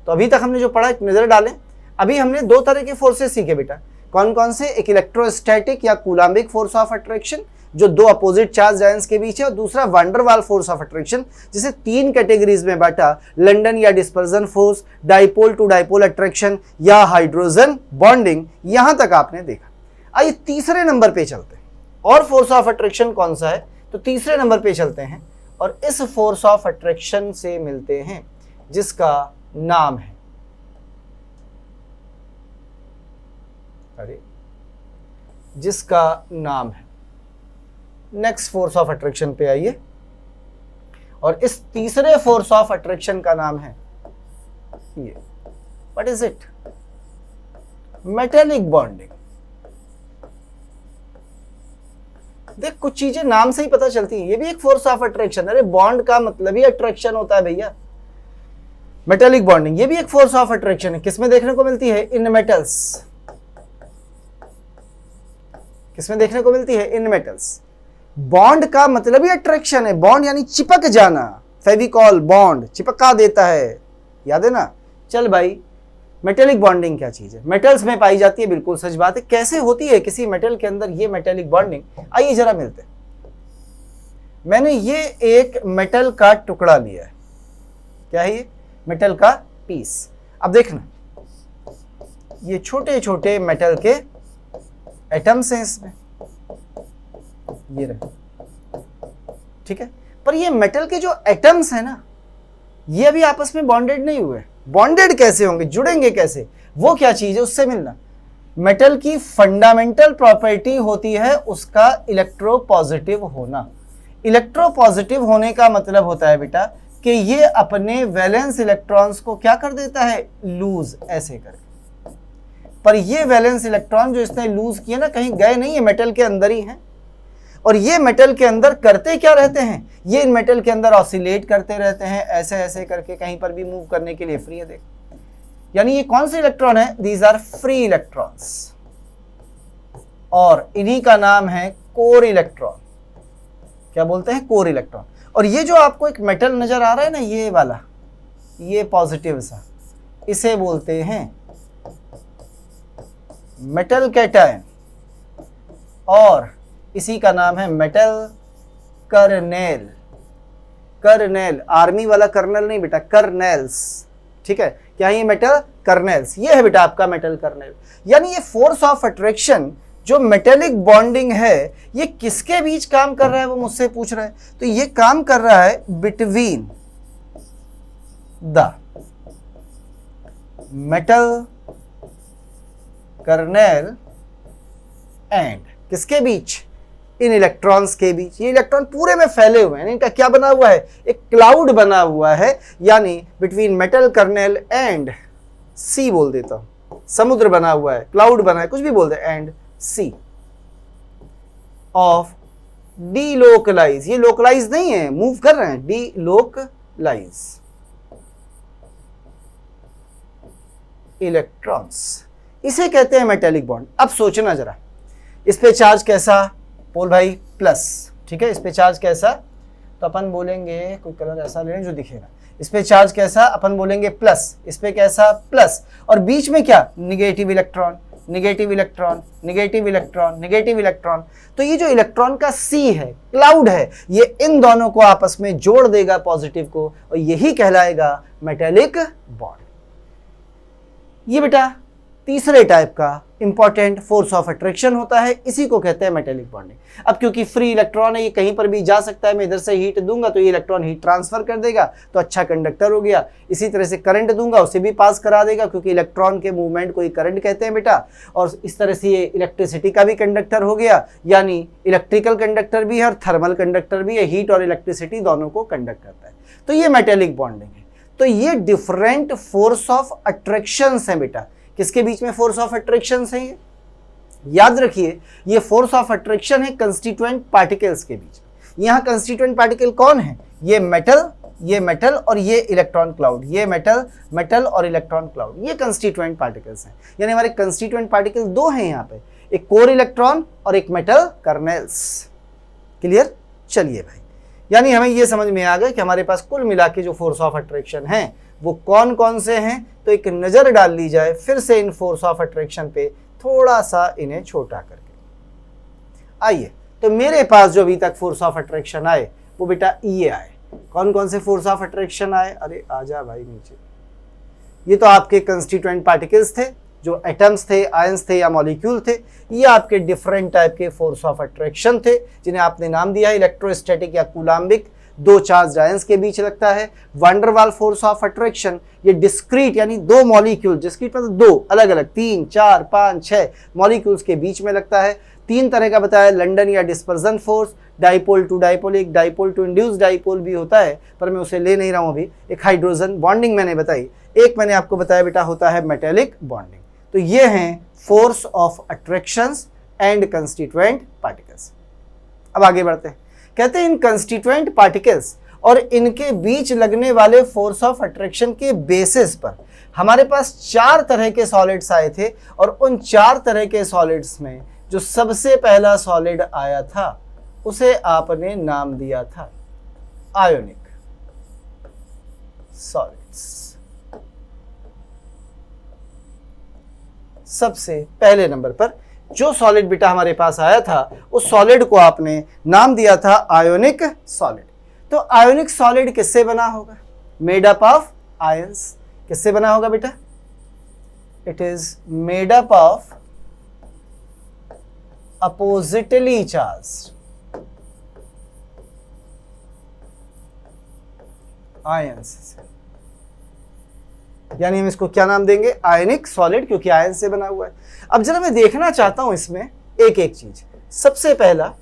तो अभी तक हमने जो पढ़ा एक नजर डालें। अभी हमने दो तरह के फोर्सेस सीखे बेटा, कौन कौन से? एक इलेक्ट्रोस्टैटिक या कूलाम्बिक फोर्स ऑफ अट्रैक्शन जो दो अपोजिट चार्ज आयंस के बीच है, और दूसरा van der Waal force of attraction जिसे तीन कैटेगरीज में बांटा, लंडन या dispersion force, dipole to dipole attraction या हाइड्रोजन बॉन्डिंग। यहां तक आपने देखा। आइए तीसरे नंबर पे चलते हैं। और फोर्स ऑफ अट्रैक्शन कौन सा है? तो तीसरे नंबर पे चलते हैं और इस फोर्स ऑफ अट्रैक्शन से मिलते हैं जिसका नाम है, नेक्स्ट फोर्स ऑफ अट्रैक्शन पे आइए, और इस तीसरे फोर्स ऑफ अट्रैक्शन का नाम है ये, what is it? Metallic bonding. देख, कुछ चीजें नाम से ही पता चलती हैं, ये भी एक फोर्स ऑफ अट्रैक्शन। अरे बॉन्ड का मतलब ही अट्रैक्शन होता है भैया। मेटेलिक बॉन्डिंग ये भी एक फोर्स ऑफ अट्रैक्शन है। किसमें देखने को मिलती है? इन मेटल्स। किसमें देखने को मिलती है? इन मेटल्स। बॉन्ड का मतलब ही अट्रैक्शन है। बॉन्ड यानी चिपक जाना, फेविकॉल बॉन्ड चिपका देता है, याद है ना? चल भाई, मेटेलिक बॉन्डिंग क्या चीज है? मेटल्स में पाई जाती है, बिल्कुल सच बात है। कैसे होती है किसी मेटल के अंदर ये मेटेलिक बॉन्डिंग? आइए जरा मिलते हैं। मैंने ये एक मेटल का टुकड़ा लिया है, क्या है ये? मेटल का पीस। अब देखना, ये छोटे छोटे मेटल के एटम्स हैं इसमें, ये रहे, ठीक है। पर ये मेटल के जो एटम्स हैं ना, ये अभी आपस में बॉन्डेड नहीं हुए। बॉन्डेड कैसे होंगे, जुड़ेंगे कैसे? वो क्या चीज है, उससे मिलना। मेटल की फंडामेंटल प्रॉपर्टी होती है उसका इलेक्ट्रोपॉजिटिव होना। इलेक्ट्रोपॉजिटिव होने का मतलब होता है बेटा कि ये अपने वैलेंस इलेक्ट्रॉन्स को क्या कर देता है? लूज, ऐसे करके। पर ये वैलेंस इलेक्ट्रॉन जो इसने लूज किए ना, कहीं गए नहीं है, मेटल के अंदर ही हैं। और ये मेटल के अंदर करते क्या रहते हैं? ये इन मेटल के अंदर ऑसिलेट करते रहते हैं, ऐसे ऐसे करके, कहीं पर भी मूव करने के लिए फ्री है। देख, यानी ये कौन से इलेक्ट्रॉन है? दीज आर फ्री इलेक्ट्रॉन्स, और इन्हीं का नाम है कोर इलेक्ट्रॉन। क्या बोलते हैं? Core electron. और ये जो आपको एक मेटल नजर आ रहा है ना, ये वाला, ये पॉजिटिव सा, इसे बोलते हैं मेटल कैटायन, और इसी का नाम है मेटल कर्नेल। कर्नेल, आर्मी वाला कर्नल नहीं बेटा, कर्नेल्स, ठीक है। क्या है ये मेटल कर्नेल्स, ये है बेटा आपका मेटल कर्नेल। यानी ये फोर्स ऑफ अट्रैक्शन जो मेटेलिक बॉन्डिंग है ये किसके बीच काम कर रहा है वो मुझसे पूछ रहा है। तो ये काम कर रहा है between the metal kernel and किसके बीच, इन इलेक्ट्रॉन्स के बीच। ये इलेक्ट्रॉन पूरे में फैले हुए हैं, इनका क्या बना हुआ है, एक क्लाउड बना हुआ है, यानी बिटवीन मेटल कर्नेल एंड सी बोल देता हूं, समुद्र बना हुआ है, क्लाउड बना है, कुछ भी बोल दे, एंड सी ऑफ डीलोकलाइज। ये लोकलाइज नहीं है, मूव कर रहे हैं, डीलोकलाइज इलेक्ट्रॉन्स, इसे कहते हैं मेटेलिक बॉन्ड। अब सोचना जरा, इस पे चार्ज कैसा पोल भाई, प्लस, ठीक है। इस पे चार्ज कैसा, तो अपन बोलेंगे कोई कलर ऐसा लें जो दिखेगा। इस पे चार्ज कैसा, अपन बोलेंगे प्लस। इस पे कैसा, प्लस, और बीच में क्या, negative electron, negative electron, negative electron, negative electron. तो ये जो इलेक्ट्रॉन का सी है, क्लाउड है, ये इन दोनों को आपस में जोड़ देगा पॉजिटिव को, और यही कहलाएगा मेटेलिक बॉन्ड। ये बेटा तीसरे टाइप का इंपॉर्टेंट फोर्स ऑफ अट्रैक्शन होता है, इसी को कहते हैं मेटेलिक बॉन्डिंग। अब क्योंकि फ्री इलेक्ट्रॉन है, ये कहीं पर भी जा सकता है, मैं इधर से हीट दूंगा तो ये इलेक्ट्रॉन हीट ट्रांसफर कर देगा, तो अच्छा कंडक्टर हो गया। इसी तरह से करंट दूंगा, उसे भी पास करा देगा, क्योंकि इलेक्ट्रॉन के मूवमेंट को ही करंट कहते हैं बेटा। और इस तरह से ये इलेक्ट्रिसिटी का भी कंडक्टर हो गया, यानी इलेक्ट्रिकल कंडक्टर भी है और थर्मल कंडक्टर भी है, हीट और इलेक्ट्रिसिटी दोनों को कंडक्ट करता है। तो ये मेटेलिक बॉन्डिंग है। तो ये डिफरेंट फोर्स ऑफ अट्रैक्शन है बेटा। किसके बीच में फोर्स ऑफ अट्रैक्शन है, ये याद रखिए, ये फोर्स ऑफ अट्रैक्शन है कंस्टिट्यूएंट पार्टिकल्स के बीच। यहां कंस्टिट्यूएंट पार्टिकल कौन है, ये मेटल और ये इलेक्ट्रॉन क्लाउड, ये मेटल और इलेक्ट्रॉन क्लाउड, ये कंस्टिट्यूएंट पार्टिकल्स हैं। यानी हमारे कंस्टिट्यूएंट पार्टिकल दो हैं यहाँ पे, एक कोर इलेक्ट्रॉन और एक मेटल कर्नेल्स। क्लियर, चलिए भाई, यानी हमें ये समझ में आ गया कि हमारे पास कुल मिला के जो फोर्स ऑफ अट्रैक्शन है वो कौन कौन से हैं। तो एक नजर डाल ली जाए फिर से इन फोर्स ऑफ अट्रैक्शन पे, थोड़ा सा इन्हें छोटा करके। आइए, तो मेरे पास जो अभी तक फोर्स ऑफ अट्रैक्शन आए वो बेटा ये आए। कौन कौन से फोर्स ऑफ अट्रैक्शन आए, अरे आजा भाई नीचे। ये तो आपके कंस्टिट्यूएंट पार्टिकल्स थे, जो एटम्स थे, आयंस थे या मॉलिक्यूल थे। ये आपके डिफरेंट टाइप के फोर्स ऑफ अट्रैक्शन थे, जिन्हें आपने नाम दिया है इलेक्ट्रोस्टैटिक या कूलाम्बिक, दो चार्ज आयंस के बीच लगता है। Van der Waal force of attraction, ये डिस्क्रीट यानी दो मॉलिक्यूल, डिस्क्रीट मतलब दो अलग अलग 3, 4, 5, 6 मॉलिक्यूल्स के बीच में लगता है। तीन तरह का बताया, लंडन या dispersion force, dipole to dipole, एक डाइपोल टू इंड्यूस डाइपोल भी होता है, पर मैं उसे ले नहीं रहा हूं अभी। एक हाइड्रोजन बॉन्डिंग मैंने बताई, एक मैंने आपको बताया बेटा होता है मेटेलिक बॉन्डिंग। तो ये हैं force of attractions and constituent particles. अब आगे बढ़ते हैं, कहते हैं इन कंस्टिट्यूएंट पार्टिकल्स और इनके बीच लगने वाले फोर्स ऑफ अट्रैक्शन के बेसिस पर हमारे पास चार तरह के सॉलिड्स आए थे, और उन चार तरह के सॉलिड्स में जो सबसे पहला सॉलिड आया था उसे आपने नाम दिया था आयोनिक सॉलिड्स। सबसे पहले नंबर पर जो सॉलिड बेटा हमारे पास आया था उस सॉलिड को आपने नाम दिया था आयोनिक सॉलिड। तो आयोनिक सॉलिड किससे बना होगा, मेड अप ऑफ आयंस। किससे बना होगा बेटा, it is made up of oppositely charged ions, यानी हम इसको क्या नाम देंगे, आयनिक सॉलिड, क्योंकि आयन से बना हुआ है। अब जरा मैं देखना चाहता हूं इसमें एक एक चीज। सबसे पहला,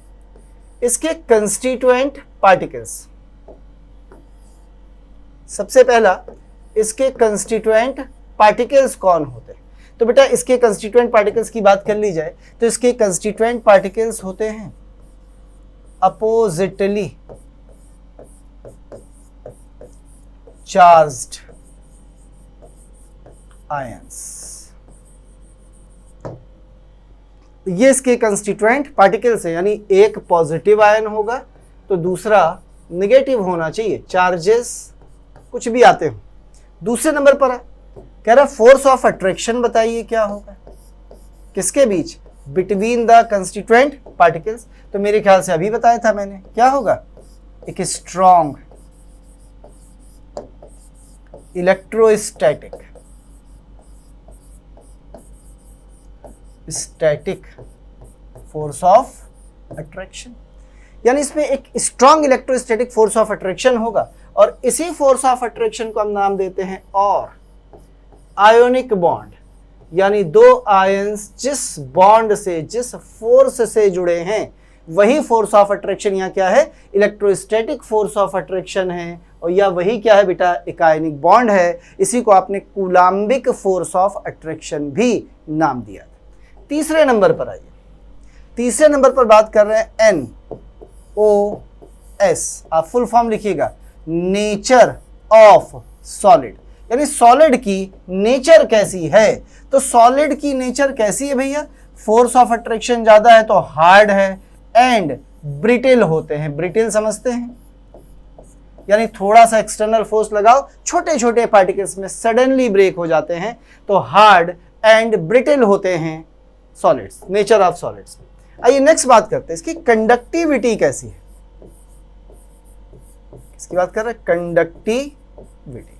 इसके कंस्टिट्यूएंट पार्टिकल्स। सबसे पहला, इसके कंस्टिट्यूएंट पार्टिकल्स कौन होते हैं। तो बेटा इसके कंस्टिट्यूएंट पार्टिकल्स की बात कर ली जाए तो इसके कंस्टिट्यूएंट पार्टिकल्स होते हैं अपोजिटली चार्ज्ड आयंस। ये इसके कंस्टिट्यूएंट पार्टिकल्स है, यानी एक पॉजिटिव आयन होगा तो दूसरा नेगेटिव होना चाहिए, चार्जेस कुछ भी आते हो। दूसरे नंबर पर है, कह रहा फोर्स ऑफ अट्रैक्शन बताइए क्या होगा। किसके बीच? Between the constituent particles. तो मेरे ख्याल से अभी बताया था मैंने, क्या होगा? एक strong electrostatic force of attraction, यानी इसमें एक strong electrostatic force of attraction होगा, और इसी फोर्स ऑफ अट्रैक्शन को हम नाम देते हैं और आयोनिक बॉन्ड, यानी दो आयंस जिस बॉन्ड से, जिस फोर्स से जुड़े हैं, वही फोर्स ऑफ अट्रैक्शन यहाँ क्या है? इलेक्ट्रोस्टैटिक फोर्स ऑफ अट्रैक्शन है, और या वही क्या है बेटा? एक आयनिक बॉन्ड है। इसी को आपने कूलाम्बिक फोर्स ऑफ अट्रैक्शन भी नाम दिया। तीसरे नंबर पर आइए, तीसरे नंबर पर बात कर रहे हैं NOS। आप फुल फॉर्म लिखिएगा, नेचर ऑफ सॉलिड, यानी सॉलिड की नेचर कैसी है। तो सॉलिड की नेचर कैसी है भैया? फोर्स ऑफ अट्रैक्शन ज्यादा है तो हार्ड है, एंड ब्रिटिल होते हैं। ब्रिटिल समझते हैं, यानी थोड़ा सा एक्सटर्नल फोर्स लगाओ, छोटे छोटे पार्टिकल्स में सडनली ब्रेक हो जाते हैं, तो हार्ड एंड ब्रिटिल होते हैं सॉलिड्स, नेचर ऑफ सॉलिड्स। आइए नेक्स्ट बात करते हैं, इसकी कंडक्टिविटी कैसी है। इसकी बात कर रहे हैं कंडक्टिविटी।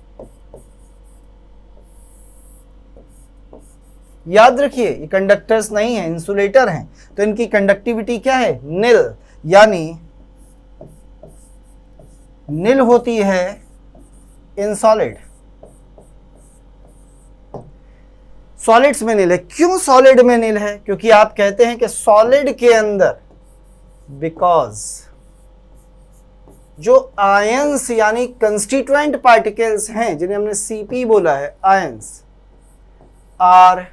याद रखिए ये कंडक्टर्स नहीं है, इंसुलेटर हैं, तो इनकी कंडक्टिविटी क्या है? निल, यानी निल होती है इन सॉलिड। सॉलिड्स में निल है। क्यों सॉलिड में निल है? क्योंकि आप कहते हैं कि सॉलिड के अंदर, बिकॉज जो आयंस यानी कंस्टिट्यूएंट पार्टिकल्स हैं, जिन्हें हमने सीपी बोला है, ions are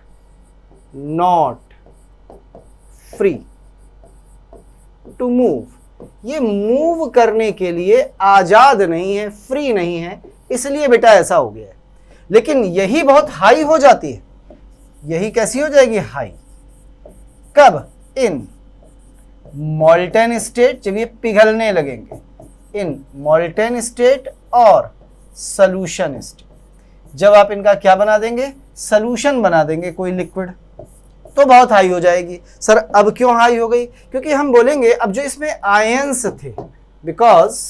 not free to move. ये मूव करने के लिए आजाद नहीं है, फ्री नहीं है, इसलिए बेटा ऐसा हो गया है। लेकिन यही बहुत हाई हो जाती है। यही कैसी हो जाएगी? हाई। कब? इन मॉल्टेन स्टेट, जब ये पिघलने लगेंगे, इन मॉल्टेन स्टेट और सॉल्यूशन स्टेट। जब आप इनका क्या बना देंगे? सॉल्यूशन बना देंगे, कोई लिक्विड, तो बहुत हाई हो जाएगी। सर अब क्यों हाई हो गई? क्योंकि हम बोलेंगे अब जो इसमें आयंस थे, बिकॉज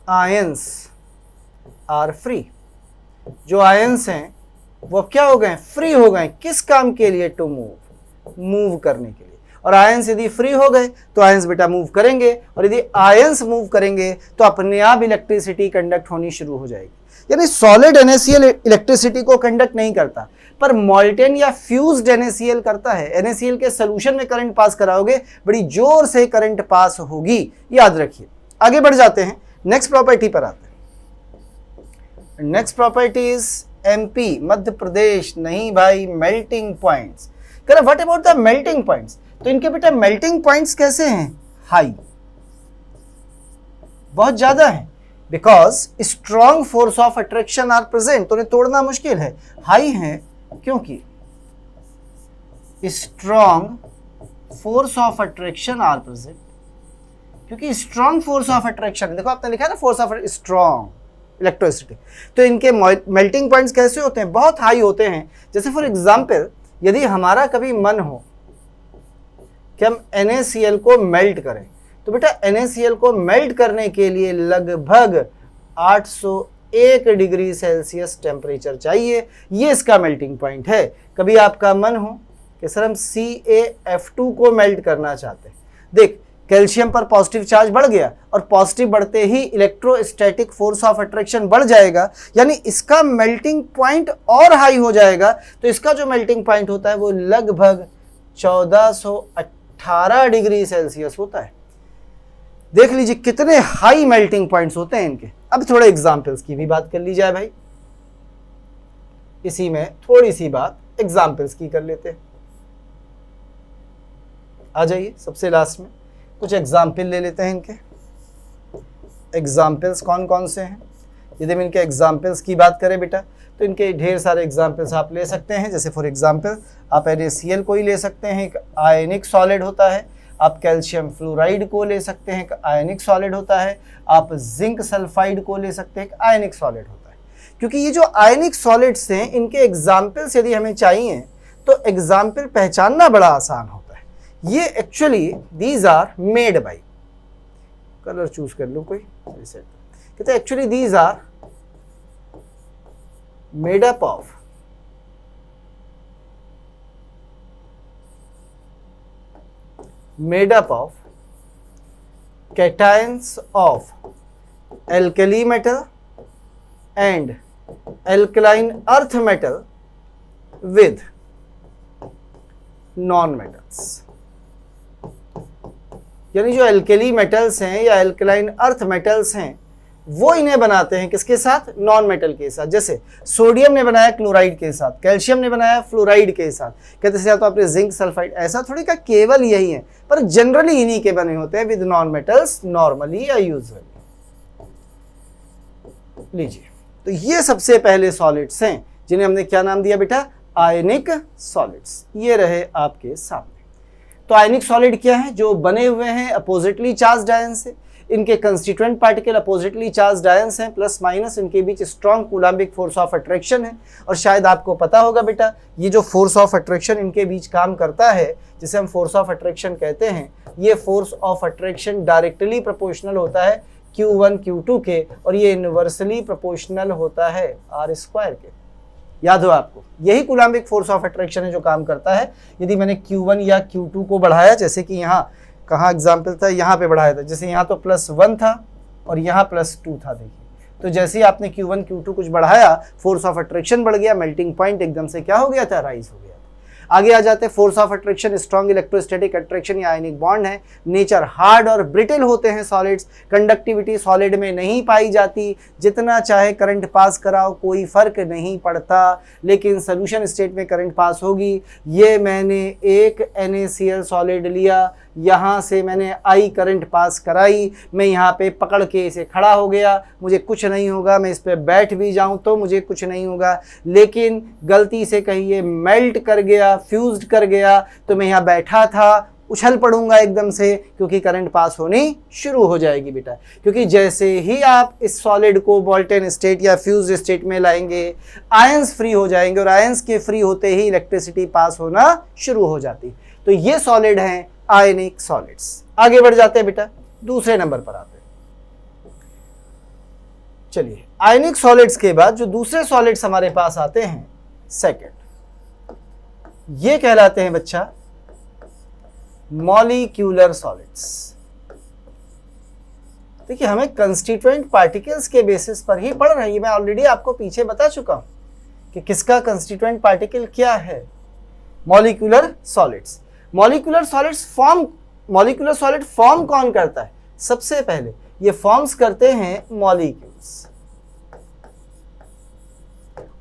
आयंस आर फ्री। जो आयंस हैं वो क्या हो गए? फ्री हो गए। किस काम के लिए? टू मूव, मूव करने के लिए। और आयंस यदि फ्री हो गए तो आयंस बेटा मूव करेंगे, और यदि आयंस मूव करेंगे तो अपने आप इलेक्ट्रिसिटी कंडक्ट होनी शुरू हो जाएगी। यानी सॉलिड NaCl इलेक्ट्रिसिटी को कंडक्ट नहीं करता, पर मॉल्टेन या फ्यूज्ड NaCl करता है। NaCl के सोल्यूशन में करंट पास कराओगे, बड़ी जोर से करंट पास होगी, याद रखिए। आगे बढ़ जाते हैं, नेक्स्ट प्रॉपर्टी पर आते हैं। Next property is MP, Madhya Pradesh. नहीं भाई, मेल्टिंग पॉइंट्स। कह रहे what about the melting points? तो इनके बेटा मेल्टिंग पॉइंट्स कैसे हैं? हाई, बहुत ज्यादा है, because strong force of attraction are present, तो उन्हें तोड़ना मुश्किल है। हाई है क्योंकि strong force of attraction are present, क्योंकि स्ट्रॉन्ग फोर्स ऑफ अट्रैक्शन, देखो आपने लिखा है ना फोर्स ऑफ स्ट्रॉन्ग इलेक्ट्रोसिटी, तो इनके मेल्टिंग पॉइंट्स कैसे होते हैं? बहुत हाई होते हैं। जैसे फॉर एग्जांपल, यदि हमारा कभी मन हो कि हम NaCl को मेल्ट करें, तो बेटा NaCl को मेल्ट करने के लिए लगभग 801 डिग्री सेल्सियस टेम्परेचर चाहिए। ये इसका मेल्टिंग पॉइंट है। कभी आपका मन हो कि सर हम CaF2 को मेल्ट करना चाहते हैं, देख कैल्शियम पर पॉजिटिव चार्ज बढ़ गया, और पॉजिटिव बढ़ते ही इलेक्ट्रोस्टैटिक फोर्स ऑफ अट्रैक्शन बढ़ जाएगा, यानी इसका मेल्टिंग पॉइंट और हाई हो जाएगा। तो इसका जो मेल्टिंग पॉइंट होता है वो लगभग 1418 डिग्री सेल्सियस होता है। देख लीजिए कितने हाई मेल्टिंग पॉइंट्स होते हैं इनके। अब थोड़े एग्जाम्पल्स की भी बात कर ली जाए भाई, इसी में थोड़ी सी बात एग्जाम्पल्स की कर लेते हैं। आ जाइए सबसे लास्ट में कुछ एग्जाम्पल ले लेते हैं इनके। एग्जाम्पल्स कौन कौन से हैं? यदि हम इनके एग्जाम्पल्स की बात करें बेटा, तो इनके ढेर सारे एग्जाम्पल्स आप ले सकते हैं। जैसे फॉर एग्जाम्पल आप NaCl को ही ले सकते हैं, एक आयनिक सॉलिड होता है। आप कैल्शियम फ्लोराइड को ले सकते हैं, एक आयनिक सॉलिड होता है। आप जिंक सल्फाइड को ले सकते हैं, एक आयनिक सॉलिड होता है। क्योंकि ये जो आयनिक सॉलिड्स हैं इनके एग्जाम्पल्स यदि हमें चाहिए तो एग्जाम्पल पहचानना बड़ा आसान होता है। ये actually these are made by, colour choose कर लूं कोई, कहते हैं actually these are made up of cations of alkali metal and alkaline earth metal with non metals। यानी जो एल्केली मेटल्स हैं या एल्कलाइन अर्थ मेटल्स हैं वो इन्हें बनाते हैं किसके साथ, नॉन मेटल के साथ। जैसे सोडियम ने बनाया क्लोराइड के साथ, कैल्शियम ने बनाया फ्लोराइड के साथ, कहते हैं तो आपने जिंक सल्फाइड, ऐसा थोड़ी का केवल यही है, पर जनरली इन्हीं के बने होते हैं विद नॉन मेटल्स नॉर्मली या यूजुअली। लीजिए, तो ये सबसे पहले सॉलिड्स हैं जिन्हें हमने क्या नाम दिया बेटा, आयनिक सॉलिड्स। ये रहे आपके सामने। तो आयनिक सॉलिड क्या है, जो बने हुए हैं अपोजिटली चार्ज्ड आयन से। इनके constituent particle oppositely charged ions हैं, प्लस माइनस इनके बीच strong coulombic force of attraction है। और शायद आपको पता होगा बेटा, ये जो फोर्स ऑफ अट्रैक्शन इनके बीच काम करता है, जिसे हम फोर्स ऑफ अट्रैक्शन कहते हैं, ये force of attraction directly proportional होता है Q1 Q2 के, और ये इनवर्सली प्रोपोर्शनल होता है R² के। याद हो आपको, यही कूलाम्बिक फोर्स ऑफ अट्रैक्शन है जो काम करता है। यदि मैंने Q1 या Q2 को बढ़ाया, जैसे कि यहाँ कहाँ एग्जाम्पल था, यहाँ पे बढ़ाया था, जैसे यहाँ तो +1 था और यहाँ +2 था। देखिए, तो जैसे ही आपने Q1 Q2 कुछ बढ़ाया, फोर्स ऑफ अट्रैक्शन बढ़ गया, मेल्टिंग पॉइंट एकदम से क्या हो गया था, राइज हो गया। आगे आ जाते हैं force of attraction, strong electrostatic attraction या आयनिक बॉन्ड है। नेचर हार्ड और ब्रिटल होते हैं सॉलिड्स। कंडक्टिविटी सॉलिड में नहीं पाई जाती, जितना चाहे करंट पास कराओ कोई फर्क नहीं पड़ता, लेकिन सोल्यूशन स्टेट में करंट पास होगी। ये मैंने एक NaCl सॉलिड लिया, यहाँ से मैंने I करंट पास कराई, मैं यहाँ पे पकड़ के इसे खड़ा हो गया, मुझे कुछ नहीं होगा, मैं इस पे बैठ भी जाऊँ तो मुझे कुछ नहीं होगा। लेकिन गलती से कहीं ये मेल्ट कर गया, फ्यूज्ड कर गया, तो मैं यहाँ बैठा था, उछल पड़ूंगा एकदम से, क्योंकि करंट पास होनी शुरू हो जाएगी बेटा। क्योंकि जैसे ही आप इस सॉलिड को मॉल्टेन स्टेट या फ्यूज्ड स्टेट में लाएंगे, आयंस फ्री हो जाएंगे, और आयंस के फ्री होते ही इलेक्ट्रिसिटी पास होना शुरू हो जाती। तो ये सॉलिड हैं आयनिक सॉलिड्स। आगे बढ़ जाते हैं बेटा, दूसरे नंबर पर आते हैं। चलिए, आयनिक सॉलिड्स के बाद जो दूसरे सॉलिड्स हमारे पास आते हैं, सेकंड, ये कहलाते हैं बच्चा मॉलिक्यूलर सॉलिड्स। देखिए, हमें कंस्टिट्यूएंट पार्टिकल्स के बेसिस पर ही पढ़ रही है। मैं ऑलरेडी आपको पीछे बता चुका हूं कि किसका कंस्टिट्यूएंट पार्टिकल क्या है, molecular solids. Molecular solid form कौन करता है, सबसे पहले ये फॉर्म्स करते हैं मॉलिक्यूल्स,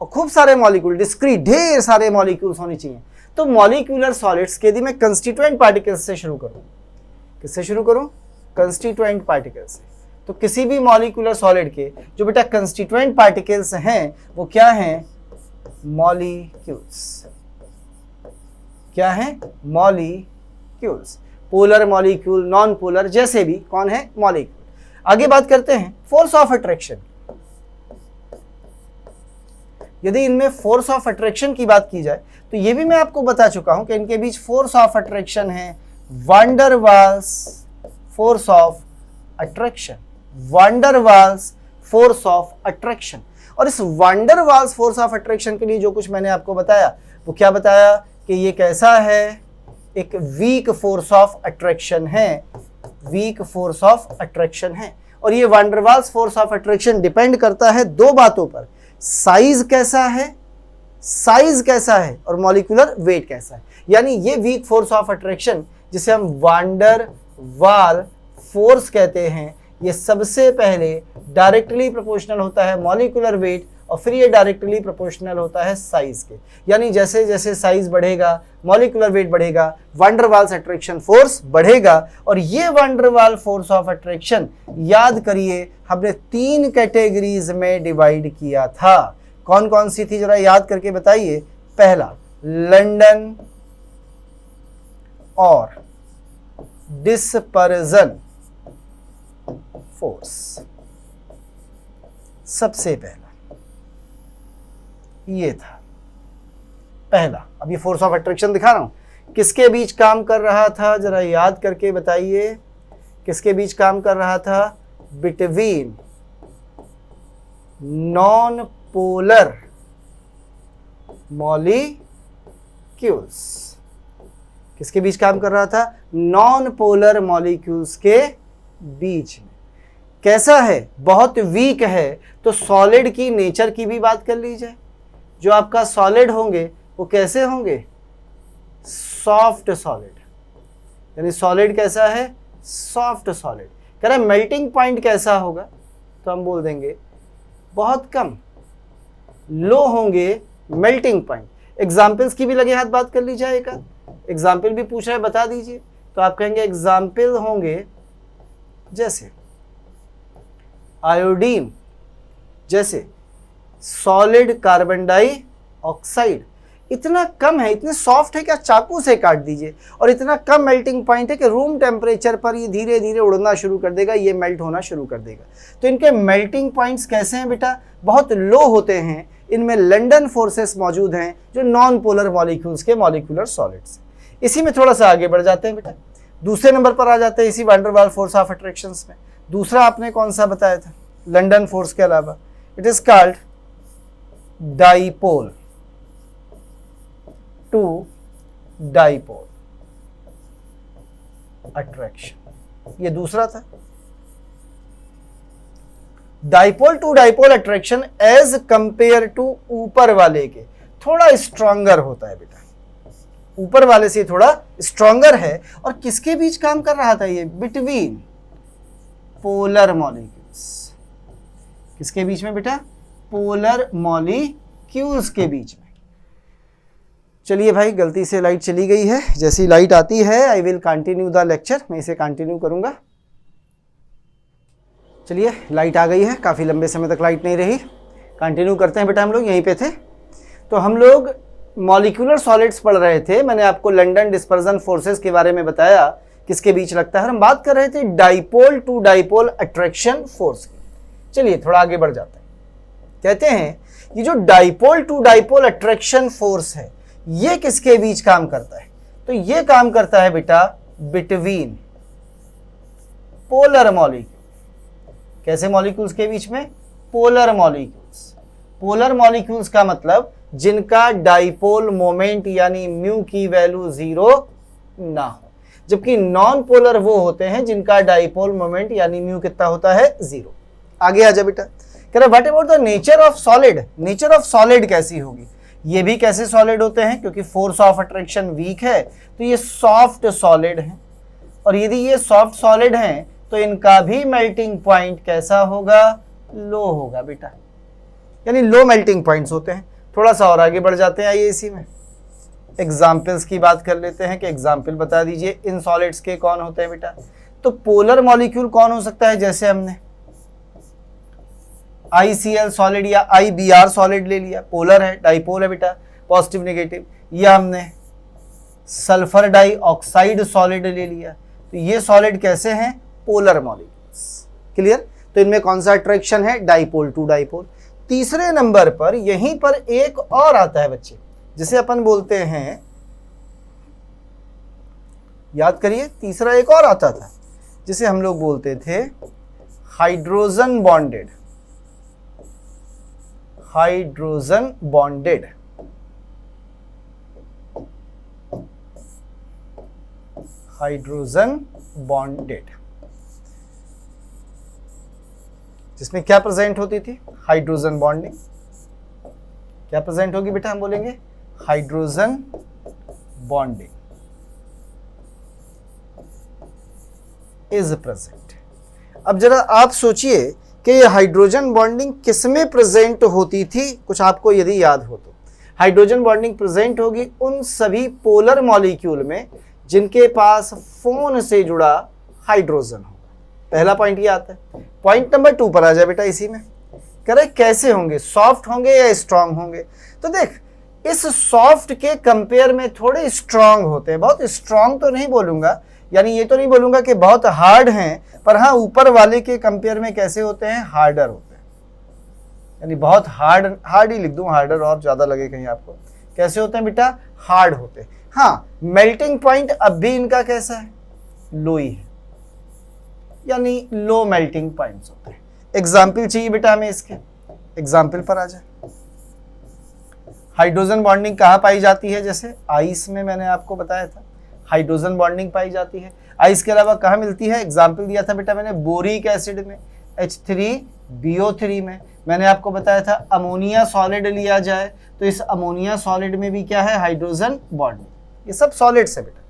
और खूब सारे मॉलिक्यूल, डिस्क्रीट ढेर सारे मॉलिक्यूल्स होने चाहिए। तो मॉलिक्यूलर सॉलिड्स के यदि मैं कंस्टिट्यूएंट पार्टिकल्स से शुरू करूं, किससे शुरू करूं, कंस्टिट्यूएंट पार्टिकल्स से। तो किसी भी मॉलिक्यूलर सॉलिड के जो बेटा कंस्टिट्यूएंट पार्टिकल्स हैं, वो क्या हैं, मॉलिक्यूल्स। क्या है, molecules. Polar molecule, non polar, जैसे भी कौन है, मॉलिक्यूल। आगे बात करते हैं फोर्स ऑफ अट्रैक्शन। यदि इनमें फोर्स ऑफ अट्रैक्शन की बात की जाए, तो ये भी मैं आपको बता चुका हूं कि इनके बीच फोर्स ऑफ अट्रैक्शन है van der Waals force of attraction, van der Waals force of attraction. और इस वान der Waals force of attraction के लिए जो कुछ मैंने आपको बताया, वो क्या बताया कि ये कैसा है, एक वीक फोर्स ऑफ अट्रैक्शन है, वीक फोर्स ऑफ अट्रैक्शन है। और ये van der Waals force of attraction depend करता है दो बातों पर, साइज कैसा है, साइज कैसा है, और मॉलिक्यूलर वेट कैसा है। यानी ये वीक फोर्स ऑफ अट्रैक्शन जिसे हम वान डर वाल फोर्स कहते हैं, ये सबसे पहले डायरेक्टली प्रोपोर्शनल होता है मॉलिक्यूलर वेट, और फिर ये डायरेक्टली प्रोपोर्शनल होता है साइज के। यानी जैसे जैसे साइज बढ़ेगा, मॉलिक्यूलर वेट बढ़ेगा, वान डर वाल्स अट्रैक्शन फोर्स बढ़ेगा। और ये वान डर वाल फोर्स ऑफ अट्रैक्शन, याद करिए, हमने 3 कैटेगरीज में डिवाइड किया था। कौन कौन सी थी, जरा याद करके बताइए। पहला, लंडन और डिस्पर्जन फोर्स, सबसे पहला। ये था पहला। अब ये फोर्स ऑफ अट्रैक्शन दिखा रहा हूं, किसके बीच काम कर रहा था, जरा याद करके बताइए, किसके बीच काम कर रहा था? Between non polar molecules. किसके बीच काम कर रहा था? नॉन पोलर मॉलिक्यूल्स के बीच में। कैसा है? बहुत वीक है। तो सॉलिड की नेचर की भी बात कर ली जाए। जो आपका सॉलिड होंगे वो कैसे होंगे? Soft solid. यानी सॉलिड कैसा है? Soft solid. कह रहा है मेल्टिंग पॉइंट कैसा होगा? तो हम बोल देंगे बहुत कम, लो होंगे मेल्टिंग पॉइंट। एग्जाम्पल्स की भी लगे हाथ बात कर ली जाए। एक एग्जाम्पल भी पूछ रहा है, बता दीजिए। तो आप कहेंगे एग्जाम्पल होंगे जैसे आयोडीन, जैसे सॉलिड कार्बन डाइऑक्साइड। इतना कम है, इतने सॉफ्ट है कि आप चाकू से काट दीजिए, और इतना कम मेल्टिंग पॉइंट है कि रूम टेम्परेचर पर ये धीरे धीरे उड़ना शुरू कर देगा, ये मेल्ट होना शुरू कर देगा। तो इनके मेल्टिंग पॉइंट्स कैसे हैं बेटा? बहुत लो होते हैं। इनमें लंडन फोर्सेस मौजूद हैं जो नॉन पोलर मॉलिक्यूल्स के मॉलिक्यूलर सॉलिड्स। इसी में थोड़ा सा आगे बढ़ जाते हैं बेटा, दूसरे नंबर पर आ जाते हैं इसी van der Waals force of attractions में। दूसरा आपने कौन सा बताया था लंडन फोर्स के अलावा? It is called dipole to dipole attraction. ये दूसरा था। Dipole to dipole attraction as compare to ऊपर वाले के थोड़ा स्ट्रॉन्गर होता है बेटा, ऊपर वाले से थोड़ा स्ट्रॉन्गर है। और किसके बीच काम कर रहा था ये? Between polar molecules. किसके बीच में बेटा? पोलर मॉलिक्यूल्स के बीच में। चलिए भाई, गलती से लाइट चली गई है। जैसी लाइट आती है I will continue the lecture, मैं इसे कंटिन्यू करूंगा। चलिए, लाइट आ गई है, काफ़ी लंबे समय तक लाइट नहीं रही। कंटिन्यू करते हैं बेटा, हम लोग यहीं पे थे। तो हम लोग मॉलिक्यूलर सॉलिड्स पढ़ रहे थे। मैंने आपको लंडन डिस्पर्जन फोर्सेस के बारे में बताया, किसके बीच लगता है। हम बात कर रहे थे dipole to dipole attraction force की। चलिए थोड़ा आगे बढ़ जाते हैं। कहते हैं ये जो dipole to dipole attraction force है, ये किसके बीच काम करता है? तो ये काम करता है बेटा बिटवीन पोलर मॉलिक्यूल। कैसे मॉलिक्यूल्स के बीच में? Polar molecules. पोलर मॉलिक्यूल्स का मतलब जिनका डाइपोल मोमेंट यानी म्यू की वैल्यू 0 ना हो, जबकि नॉन पोलर वो होते हैं जिनका डाइपोल मोमेंट यानी म्यू कितना होता है? 0। आगे आ जा बेटा। कह रहा what about the nature of solid? Nature of solid कैसी होगी? ये भी कैसे सॉलिड होते हैं? क्योंकि फोर्स ऑफ अट्रैक्शन वीक है तो ये सॉफ्ट सॉलिड है। और यदि ये सॉफ्ट सॉलिड हैं तो इनका भी मेल्टिंग पॉइंट कैसा होगा? लो होगा बेटा, यानी लो मेल्टिंग पॉइंट्स होते हैं। थोड़ा सा और आगे बढ़ जाते हैं, आइए इसी में एग्जाम्पल्स की बात कर लेते हैं कि एग्जाम्पल बता दीजिए इन सॉलिड्स के कौन होते हैं बेटा। तो पोलर मॉलिक्यूल कौन हो सकता है? जैसे हमने ICl सॉलिड या IBr सॉलिड ले लिया, पोलर है, डाइपोल है बेटा, पॉजिटिव नेगेटिव। या हमने सल्फर डाइऑक्साइड सॉलिड ले लिया, तो ये सॉलिड कैसे हैं? Polar molecules. क्लियर? तो इनमें कौन सा अट्रैक्शन है? Dipole to dipole. तीसरे नंबर पर यहीं पर एक और आता है बच्चे, जिसे अपन बोलते हैं, याद करिए, तीसरा एक और आता था जिसे हम लोग बोलते थे hydrogen bonded. Hydrogen bonded. Hydrogen bonded, जिसमें क्या प्रेजेंट होती थी? Hydrogen bonding. क्या प्रेजेंट होगी बेटा? हम बोलेंगे हाइड्रोजन बॉन्डिंग इज प्रेजेंट। अब जरा आप सोचिए कि ये हाइड्रोजन बॉन्डिंग किसमें प्रेजेंट होती थी? कुछ आपको यदि याद हो तो हाइड्रोजन बॉन्डिंग प्रेजेंट होगी उन सभी पोलर मॉलिक्यूल में जिनके पास फोन से जुड़ा हाइड्रोजन हो। पहला पॉइंट ये आता है। पॉइंट नंबर 2 पर आ जाए बेटा। इसी में कह रहे कैसे होंगे? सॉफ्ट होंगे या स्ट्रांग होंगे? तो देख, इस सॉफ्ट के कंपेयर में थोड़े स्ट्रांग होते हैं। बहुत स्ट्रांग तो नहीं बोलूंगा, यानी ये तो नहीं बोलूंगा कि बहुत हार्ड हैं, पर हाँ ऊपर वाले के कंपेयर में कैसे होते हैं? हार्डर होते हैं। यानी बहुत हार्ड ही लिख दूं, हार्डर और ज़्यादा लगे कहीं आपको। कैसे होते हैं बेटा? हार्ड होते हैं। हाँ, मेल्टिंग पॉइंट अब भी इनका कैसा है? लो ही है, यानी लो मेल्टिंग पॉइंट्स होते हैं। एग्जाम्पल चाहिए बेटा हमें इसके, एग्जाम्पल पर आ जाए। हाइड्रोजन बॉन्डिंग कहाँ पाई जाती है? जैसे आइस में मैंने आपको बताया था हाइड्रोजन बॉन्डिंग पाई जाती है। आइस के अलावा कहाँ मिलती है? एग्जाम्पल दिया था बेटा मैंने बोरिक एसिड में, H3BO3 में। मैंने आपको बताया था अमोनिया सॉलिड लिया जाए तो इस अमोनिया सॉलिड में भी क्या है? Hydrogen bonding. ये सब सॉलिड्स है बेटा।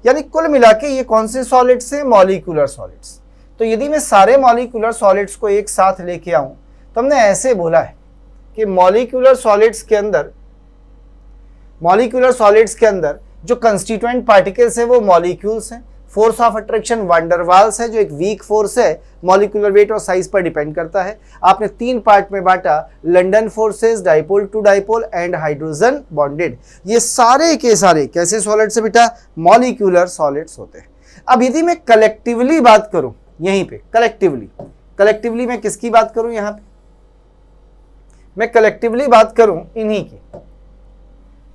यानी कुल मिला के ये कौन से सॉलिड्स हैं? Molecular solids. तो यदि मैं सारे मॉलिक्यूलर सॉलिड्स को एक साथ लेके आऊं तो हमने ऐसे बोला है कि मॉलिक्यूलर सॉलिड्स के अंदर जो कंस्टिट्यूएंट पार्टिकल्स है वो मॉलिक्यूल्स हैं। Force of attraction van der Waals है जो एक वीक फोर्स है, मॉलिक्यूलर वेट और साइज पर डिपेंड करता है। आपने 3 पार्ट में बांटा, London forces, dipole to dipole and hydrogen bonded. ये सारे के सारे कैसे सॉलिड्स है बेटा? मॉलिक्यूलर सॉलिड्स होते हैं। अब यदि मैं कलेक्टिवली बात करूं, यहीं पे कलेक्टिवली मैं किसकी बात करूं? यहां पे मैं कलेक्टिवली बात करूं इन्हीं की,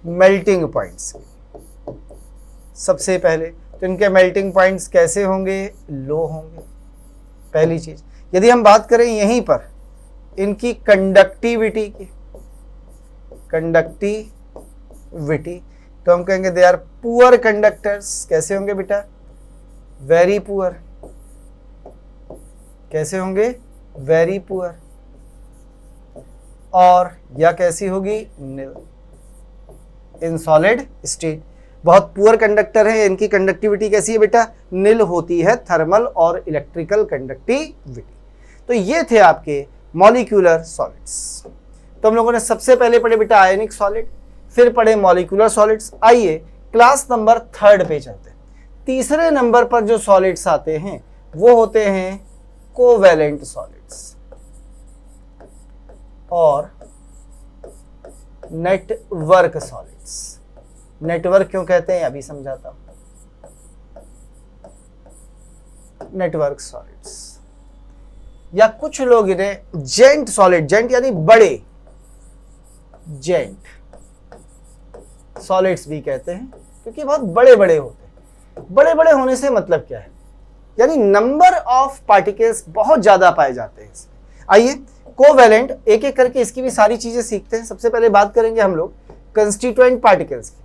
मेल्टिंग पॉइंट्स। सबसे पहले तो इनके मेल्टिंग पॉइंट्स कैसे होंगे? लो होंगे, पहली चीज। यदि हम बात करें यहीं पर इनकी कंडक्टिविटी की, तो हम कहेंगे दे आर पुअर कंडक्टर्स। कैसे होंगे बेटा? Very poor. कैसे होंगे? Very poor. और या कैसी होगी? निल, इन सॉलिड स्टेट। बहुत पुअर कंडक्टर है, इनकी कंडक्टिविटी कैसी है बेटा? निल होती है, थर्मल और इलेक्ट्रिकल कंडक्टिविटी। तो ये थे आपके मॉलिक्यूलर सॉलिड्स। तो हम लोगों ने सबसे पहले पढ़े बेटा आयनिक सॉलिड, फिर पढ़े मॉलिक्यूलर सॉलिड्स। आइए क्लास नंबर 3 पे चलते हैं। तीसरे नंबर पर जो सॉलिड्स आते हैं वो होते हैं कोवैलेंट सॉलिड्स और नेटवर्क सॉलिड्स। नेटवर्क क्यों कहते हैं अभी समझाता हूं। नेटवर्क सॉलिड्स या कुछ लोग इन्हें जेंट सॉलिड, जेंट यानी बड़े, जेंट सॉलिड्स भी कहते हैं क्योंकि बहुत बड़े बड़े होते हैं। बड़े बड़े होने से मतलब क्या है? यानी नंबर ऑफ पार्टिकल्स बहुत ज्यादा पाए जाते हैं इसमें। आइए कोवैलेंट एक एक करके इसकी भी सारी चीजें सीखते हैं। सबसे पहले बात करेंगे हम लोग कंस्टिट्यूएंट पार्टिकल्स की।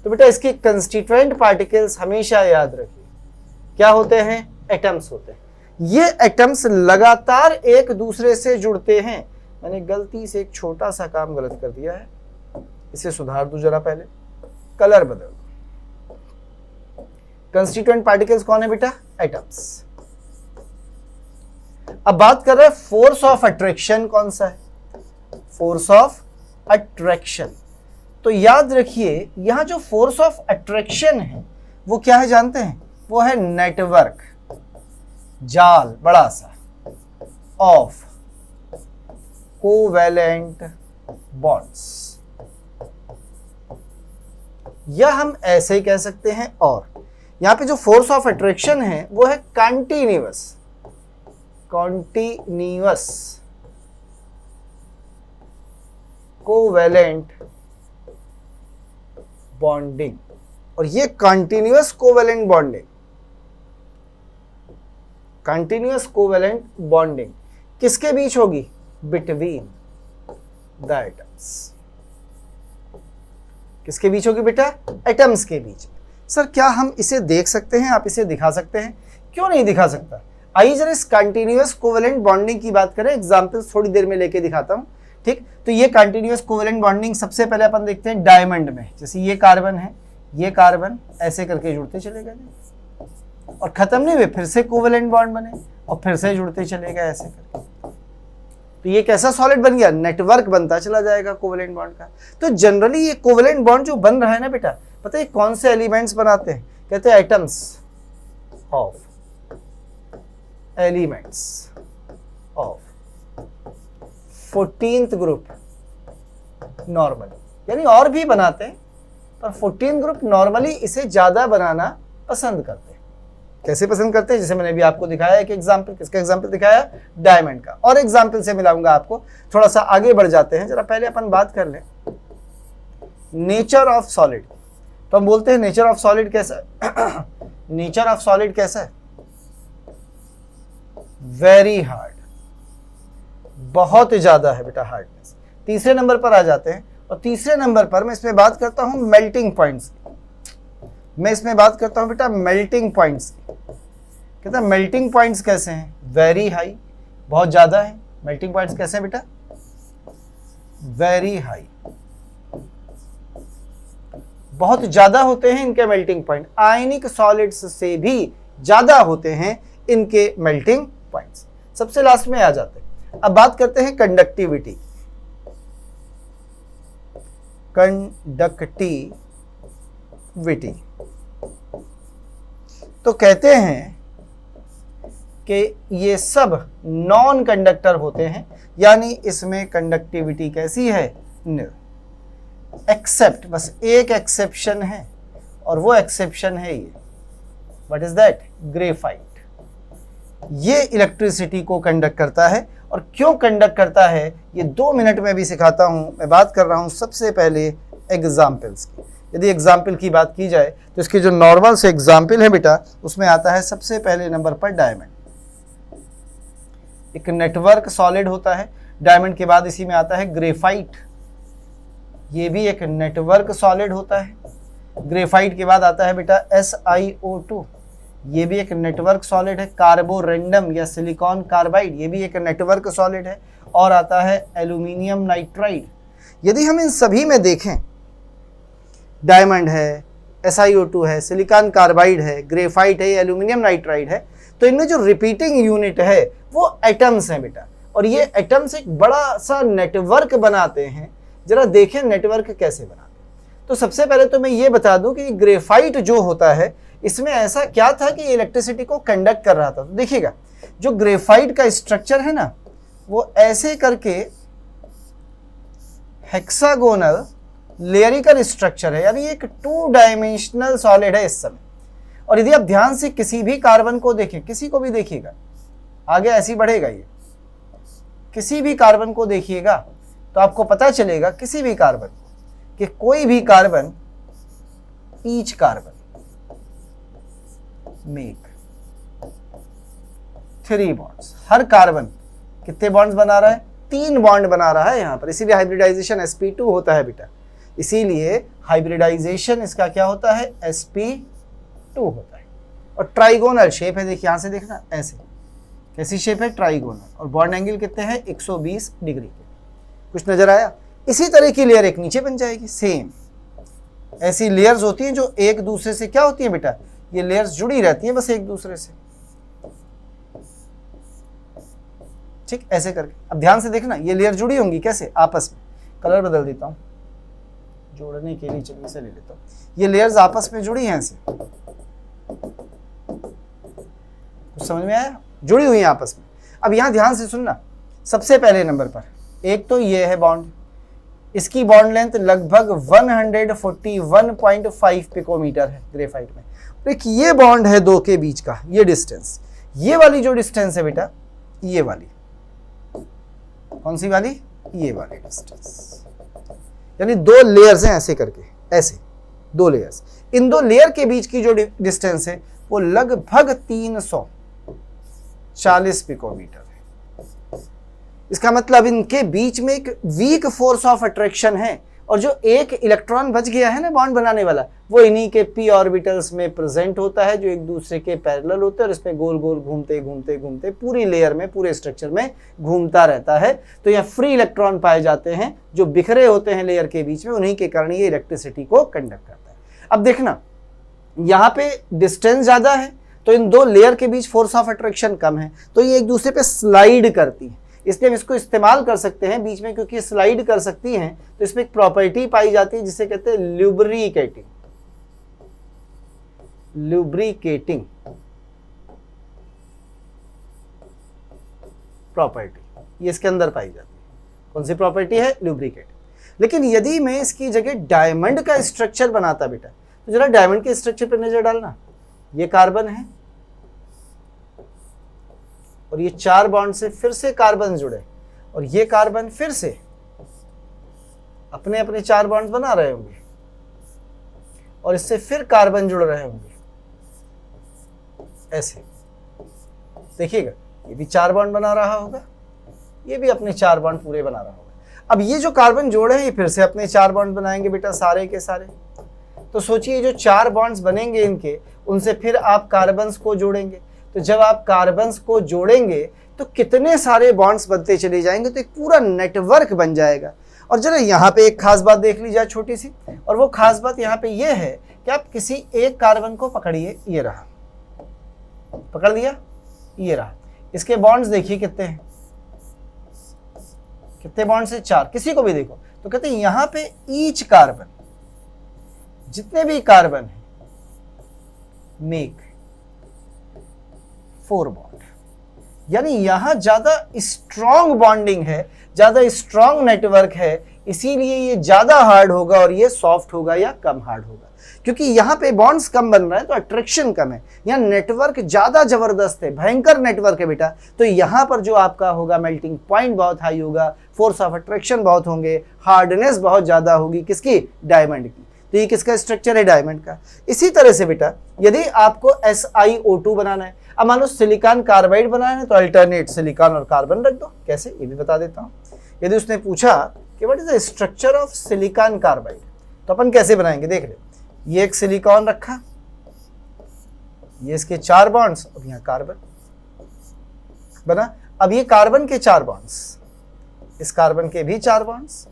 तो बेटा इसके कंस्टिट्यूएंट पार्टिकल्स हमेशा याद रखिए क्या होते हैं? एटम्स होते हैं। ये एटम्स लगातार एक दूसरे से जुड़ते हैं। मैंने गलती से एक छोटा सा काम गलत कर दिया है, इसे सुधार दूं जरा। पहले कलर बदल दो। कंस्टिट्यूएंट पार्टिकल्स कौन है बेटा? एटम्स। अब बात कर रहे हैं फोर्स ऑफ अट्रैक्शन कौन सा है? Force of attraction. तो याद रखिए यहां जो फोर्स ऑफ अट्रैक्शन है वो क्या है जानते हैं? वो है नेटवर्क, जाल बड़ा सा ऑफ कोवैलेंट बॉन्ड्स, या हम ऐसे ही कह सकते हैं। और यहां पे जो फोर्स ऑफ अट्रैक्शन है वो है कॉन्टिन्यूअस कोवैलेंट बॉन्डिंग। और ये कंटिन्यूअस कोवैलेंट बॉन्डिंग किसके बीच होगी? Between the atoms. किसके बीच होगी बेटा? एटम्स के बीच। सर क्या हम इसे देख सकते हैं? आप इसे दिखा सकते हैं? क्यों नहीं दिखा सकता? आइए जरा इस कंटिन्यूअस कोवैलेंट बॉन्डिंग की बात करें। एग्जांपल्स थोड़ी देर में लेके दिखाता हूं, ठीक। तो ये कंटिन्यूअस कोवैलेंट बॉन्डिंग सबसे पहले अपन देखते हैं डायमंड में। जैसे ये कार्बन है, ये कार्बन ऐसे करके जुड़ते चले गए और खत्म नहीं हुए, फिर से कोवैलेंट बॉन्ड बने और फिर से जुड़ते चले गए ऐसे करके। तो ये कैसा सॉलिड बन गया? नेटवर्क बनता चला जाएगा कोवैलेंट बॉन्ड का। तो जनरली ये कोवैलेंट बॉन्ड जो बन रहा है ना बेटा, पता है कौन से एलिमेंट्स बनाते हैं? कहते हैं atoms of 14th group normally, यानी और भी बनाते हैं पर 14th ग्रुप नॉर्मली इसे ज्यादा बनाना पसंद करते हैं। कैसे पसंद करते हैं, जैसे मैंने भी आपको दिखाया एक एग्जाम्पल, किसका एग्जाम्पल दिखाया, डायमंड का। और एग्जाम्पल से मिलाऊंगा आपको। थोड़ा सा आगे बढ़ जाते हैं, जरा पहले अपन बात कर लें नेचर ऑफ सॉलिड। तो हम बोलते हैं नेचर ऑफ सॉलिड कैसा है नेचर ऑफ सॉलिड कैसा है, वेरी हार्ड, बहुत ज्यादा है बेटा हार्डनेस। तीसरे नंबर पर आ जाते हैं, और तीसरे नंबर पर मैं इसमें बात करता हूं मेल्टिंग पॉइंट्स। मैं इसमें बात करता हूं बेटा मेल्टिंग पॉइंट्स। कहता है मेल्टिंग पॉइंट्स कैसे हैं, वेरी हाई, बहुत ज्यादा है। मेल्टिंग पॉइंट्स कैसे हैं बेटा, वेरी हाई, बहुत ज्यादा होते हैं इनके मेल्टिंग पॉइंट। आयनिक सॉलिड्स से भी ज्यादा होते हैं इनके मेल्टिंग पॉइंट्स। सबसे लास्ट में आ जाते हैं। अब बात करते हैं कंडक्टिविटी। कंडक्टिविटी तो कहते हैं कि ये सब नॉन कंडक्टर होते हैं, यानी इसमें कंडक्टिविटी कैसी है, निल। एक्सेप्ट, बस एक एक्सेप्शन है, और वो एक्सेप्शन है ये, व्हाट इज दैट, ग्रेफाइट। ये इलेक्ट्रिसिटी को कंडक्ट करता है। और क्यों कंडक्ट करता है ये 2 मिनट में भी सिखाता हूं। मैं बात कर रहा हूं सबसे पहले एग्जाम्पल्स की। यदि एग्जाम्पल की बात की जाए तो इसके जो नॉर्मल से एग्जाम्पल है बेटा, उसमें आता है सबसे पहले नंबर पर डायमंड। एक नेटवर्क सॉलिड होता है। डायमंड के बाद इसी में आता है ग्रेफाइट, ये भी एक नेटवर्क सॉलिड होता है। ग्रेफाइट के बाद आता है बेटा SiO2, ये भी एक नेटवर्क सॉलिड है। कार्बोरेंडम या सिलिकॉन कार्बाइड, ये भी एक नेटवर्क सॉलिड है। और आता है एल्यूमिनियम नाइट्राइड। यदि हम इन सभी में देखें, डायमंड है, SiO2 है, सिलिकॉन कार्बाइड है, ग्रेफाइट है, एल्यूमिनियम नाइट्राइड है, तो इनमें जो रिपीटिंग यूनिट है वो एटम्स हैं बेटा। और ये एटम्स एक बड़ा सा नेटवर्क बनाते हैं। जरा देखें नेटवर्क कैसे बनाते हैं। तो सबसे पहले तो मैं ये बता दूं कि ग्रेफाइट जो होता है, इसमें ऐसा क्या था कि इलेक्ट्रिसिटी को कंडक्ट कर रहा था। तो देखिएगा जो ग्रेफाइट का स्ट्रक्चर है ना, वो ऐसे करके हेक्सागोनल लेयरिकल स्ट्रक्चर है, यानी एक 2 डायमेंशनल सॉलिड है इस समय। और यदि आप ध्यान से किसी भी कार्बन को देखें, किसी को भी देखिएगा, आगे ऐसी बढ़ेगा ये, किसी भी कार्बन को देखिएगा तो आपको पता चलेगा किसी भी कार्बन कि कोई भी carbon, each carbon make 3 bonds. हर कार्बन कितने बॉन्ड्स बना रहा है, 3 बॉन्ड बना रहा है यहाँ पर। इसीलिए हाइब्रिडाइजेशन sp2 होता है बेटा। इसीलिए हाइब्रिडाइजेशन इसका क्या होता है, sp2 होता है। और ट्राइगोनल शेप है, देखिए यहां से देखना, ऐसे कैसी शेप है, ट्राइगोनल। और बॉन्ड एंगल कितने हैं, 120 डिग्री के। कुछ नजर आया। इसी तरह की लेयर एक नीचे बन जाएगी, सेम ऐसी लेयर्स होती हैं जो एक दूसरे से क्या होती है बेटा, ये लेयर्स जुड़ी रहती हैं बस एक दूसरे से, ठीक, ऐसे करके। अब ध्यान से देखना, ये लेयर जुड़ी होंगी कैसे, आपस में। कलर बदल देता हूं जोड़ने के लिए, चलिए से ले लेता हूं। ये लेयर्स आपस में जुड़ी हैं ऐसे, कुछ समझ में आया, जुड़ी हुई हैं आपस में। अब यहां ध्यान से सुनना, सबसे पहले नंबर पर एक तो ये है बॉन्ड, इसकी बॉन्ड लेंथ लगभग 141.5 पिकोमीटर है ग्रेफाइट में। एक ये बॉन्ड है 2 के बीच का, ये डिस्टेंस, ये वाली जो डिस्टेंस है बेटा, ये वाली, कौन सी वाली, ये वाली डिस्टेंस, यानी 2 लेयर्स हैं ऐसे करके, ऐसे 2 लेयर्स। इन 2 लेयर के बीच की जो डिस्टेंस है वो लगभग 340 पिकोमीटर है। इसका मतलब इनके बीच में एक वीक फोर्स ऑफ अट्रैक्शन है। और जो एक इलेक्ट्रॉन बच गया है ना बॉन्ड बनाने वाला, वो इन्हीं के p ऑर्बिटल्स में प्रेजेंट होता है, जो एक दूसरे के पैरेलल होते हैं। और इसमें गोल गोल घूमते घूमते घूमते पूरी लेयर में, पूरे स्ट्रक्चर में घूमता रहता है। तो यहाँ फ्री इलेक्ट्रॉन पाए जाते हैं जो बिखरे होते हैं लेयर के बीच में, उन्हीं के कारण ये इलेक्ट्रिसिटी को कंडक्ट करता है। अब देखना, यहाँ पे डिस्टेंस ज्यादा है तो इन 2 लेयर के बीच फोर्स ऑफ अट्रैक्शन कम है, तो ये एक दूसरे पे स्लाइड करती है। इसलिए हम इसको इस्तेमाल कर सकते हैं बीच में, क्योंकि स्लाइड कर सकती हैं। तो इसमें एक प्रॉपर्टी पाई जाती है जिसे कहते हैं ल्यूब्रिकेटिंग, लुब्रिकेटिंग प्रॉपर्टी, ये इसके अंदर पाई जाती है। कौन सी प्रॉपर्टी है, लुब्रिकेटिंग। लेकिन यदि मैं इसकी जगह डायमंड का स्ट्रक्चर बनाता बेटा, तो जरा डायमंड के स्ट्रक्चर पर नजर डालना। ये कार्बन है, और ये 4 बॉन्ड से फिर से कार्बन जुड़े और ये कार्बन फिर से अपने अपने 4 बॉन्ड बना रहे होंगे और इससे फिर कार्बन जुड़ रहे होंगे ऐसे। देखिएगा ये भी 4 बॉन्ड बना रहा होगा, ये भी अपने 4 बॉन्ड पूरे बना रहा होगा। अब ये जो कार्बन जोड़े हैं ये फिर से अपने 4 बॉन्ड बनाएंगे बेटा सारे के सारे। तो सोचिए जो 4 बॉन्ड्स बनेंगे इनके, उनसे फिर आप कार्बन्स को जोड़ेंगे। तो जब आप कार्बन्स को जोड़ेंगे तो कितने सारे बॉन्ड्स बनते चले जाएंगे, तो एक पूरा नेटवर्क बन जाएगा। और जरा यहाँ पे एक खास बात देख ली जाए छोटी सी, और वो खास बात यहाँ पे ये है कि आप किसी एक कार्बन को पकड़िए, ये रहा, पकड़ लिया, ये रहा, इसके बॉन्ड्स देखिए कितने हैं, कितने बॉन्ड्स है 4। किसी को भी देखो तो कहते हैं यहाँ पे ईच कार्बन, जितने भी कार्बन है मेक 4 बॉन्ड, यानी यहां ज्यादा स्ट्रॉन्ग बॉन्डिंग है, ज्यादा स्ट्रॉन्ग नेटवर्क है, इसीलिए ये ज्यादा हार्ड होगा और ये सॉफ्ट होगा या कम हार्ड होगा। क्योंकि यहाँ पे बॉन्ड्स कम बन रहा है तो अट्रैक्शन कम है, यहाँ नेटवर्क ज्यादा जबरदस्त है, भयंकर नेटवर्क है बेटा। तो यहाँ पर जो आपका होगा मेल्टिंग पॉइंट बहुत हाई होगा, फोर्स ऑफ अट्रैक्शन बहुत होंगे, हार्डनेस बहुत ज्यादा होगी, किसकी, डायमंड की। तो ये किसका स्ट्रक्चर है, डायमंड का। इसी तरह से बेटा यदि आपको SiO2 बनाना है, अब मान लो सिलिकॉन कार्बाइड बनाना है तो अल्टरनेट सिलिकॉन और कार्बन रख दो। कैसे, ये भी बता देता हूँ। यदि उसने पूछा कि what is the structure of silicon carbide, तो अपन कैसे बनाएंगे, देख ले, ये एक सिलिकॉन रखा, ये इसके 4 बॉन्ड्स और यहाँ कार्बन बना। अब ये कार्बन के 4 बॉन्ड्स, इस कार्बन के भी 4 बॉन्ड्स,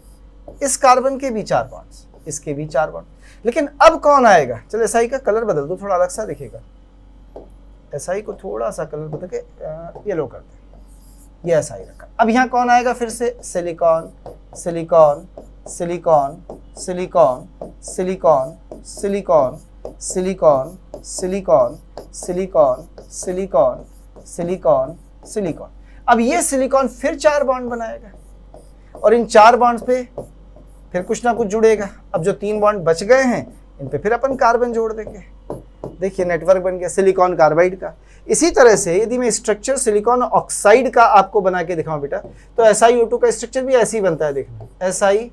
इस कार्बन के भी 4 बॉन्ड्स, इसके भी 4 बॉन्ड। लेकिन अब कौन आएगा, चलो SI का कलर बदल दो, थोड़ा अलग सा दिखेगा। SI को थोड़ा सा कलर बदल के येलो कर दे, ये SI रखा। अब यहाँ कौन आएगा, फिर से silicon, silicon, silicon, silicon, silicon, silicon, silicon, silicon, silicon, silicon, silicon, silicon. अब ये सिलिकॉन फिर 4 बॉन्ड बनाएगा और इन 4 बॉन्ड्स पे फिर कुछ ना कुछ जुड़ेगा। अब जो 3 बॉन्ड बच गए हैं इन पे फिर अपन कार्बन जोड़ देंगे। देखिए नेटवर्क बन गया सिलिकॉन कार्बाइड का। इसी तरह से यदि मैं स्ट्रक्चर सिलिकॉन ऑक्साइड का आपको बना के दिखाऊं बेटा, तो SiO2 का स्ट्रक्चर भी ऐसे ही बनता है, देखना, Si,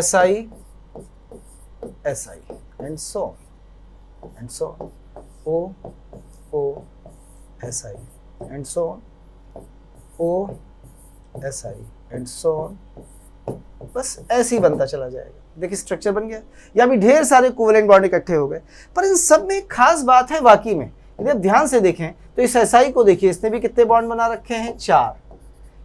Si, Si and so and so, O, O, Si and so, O, Si and so, बस ऐसे ही बनता चला जाएगा। देखिए स्ट्रक्चर बन गया, या भी ढेर सारे कोवेलेंट बॉन्ड इकट्ठे हो गए। पर इन सब में एक खास बात है वाकई में, यदि आप ध्यान से देखें तो इस SI को देखिए, इसने भी कितने बॉन्ड बना रखे हैं, 4।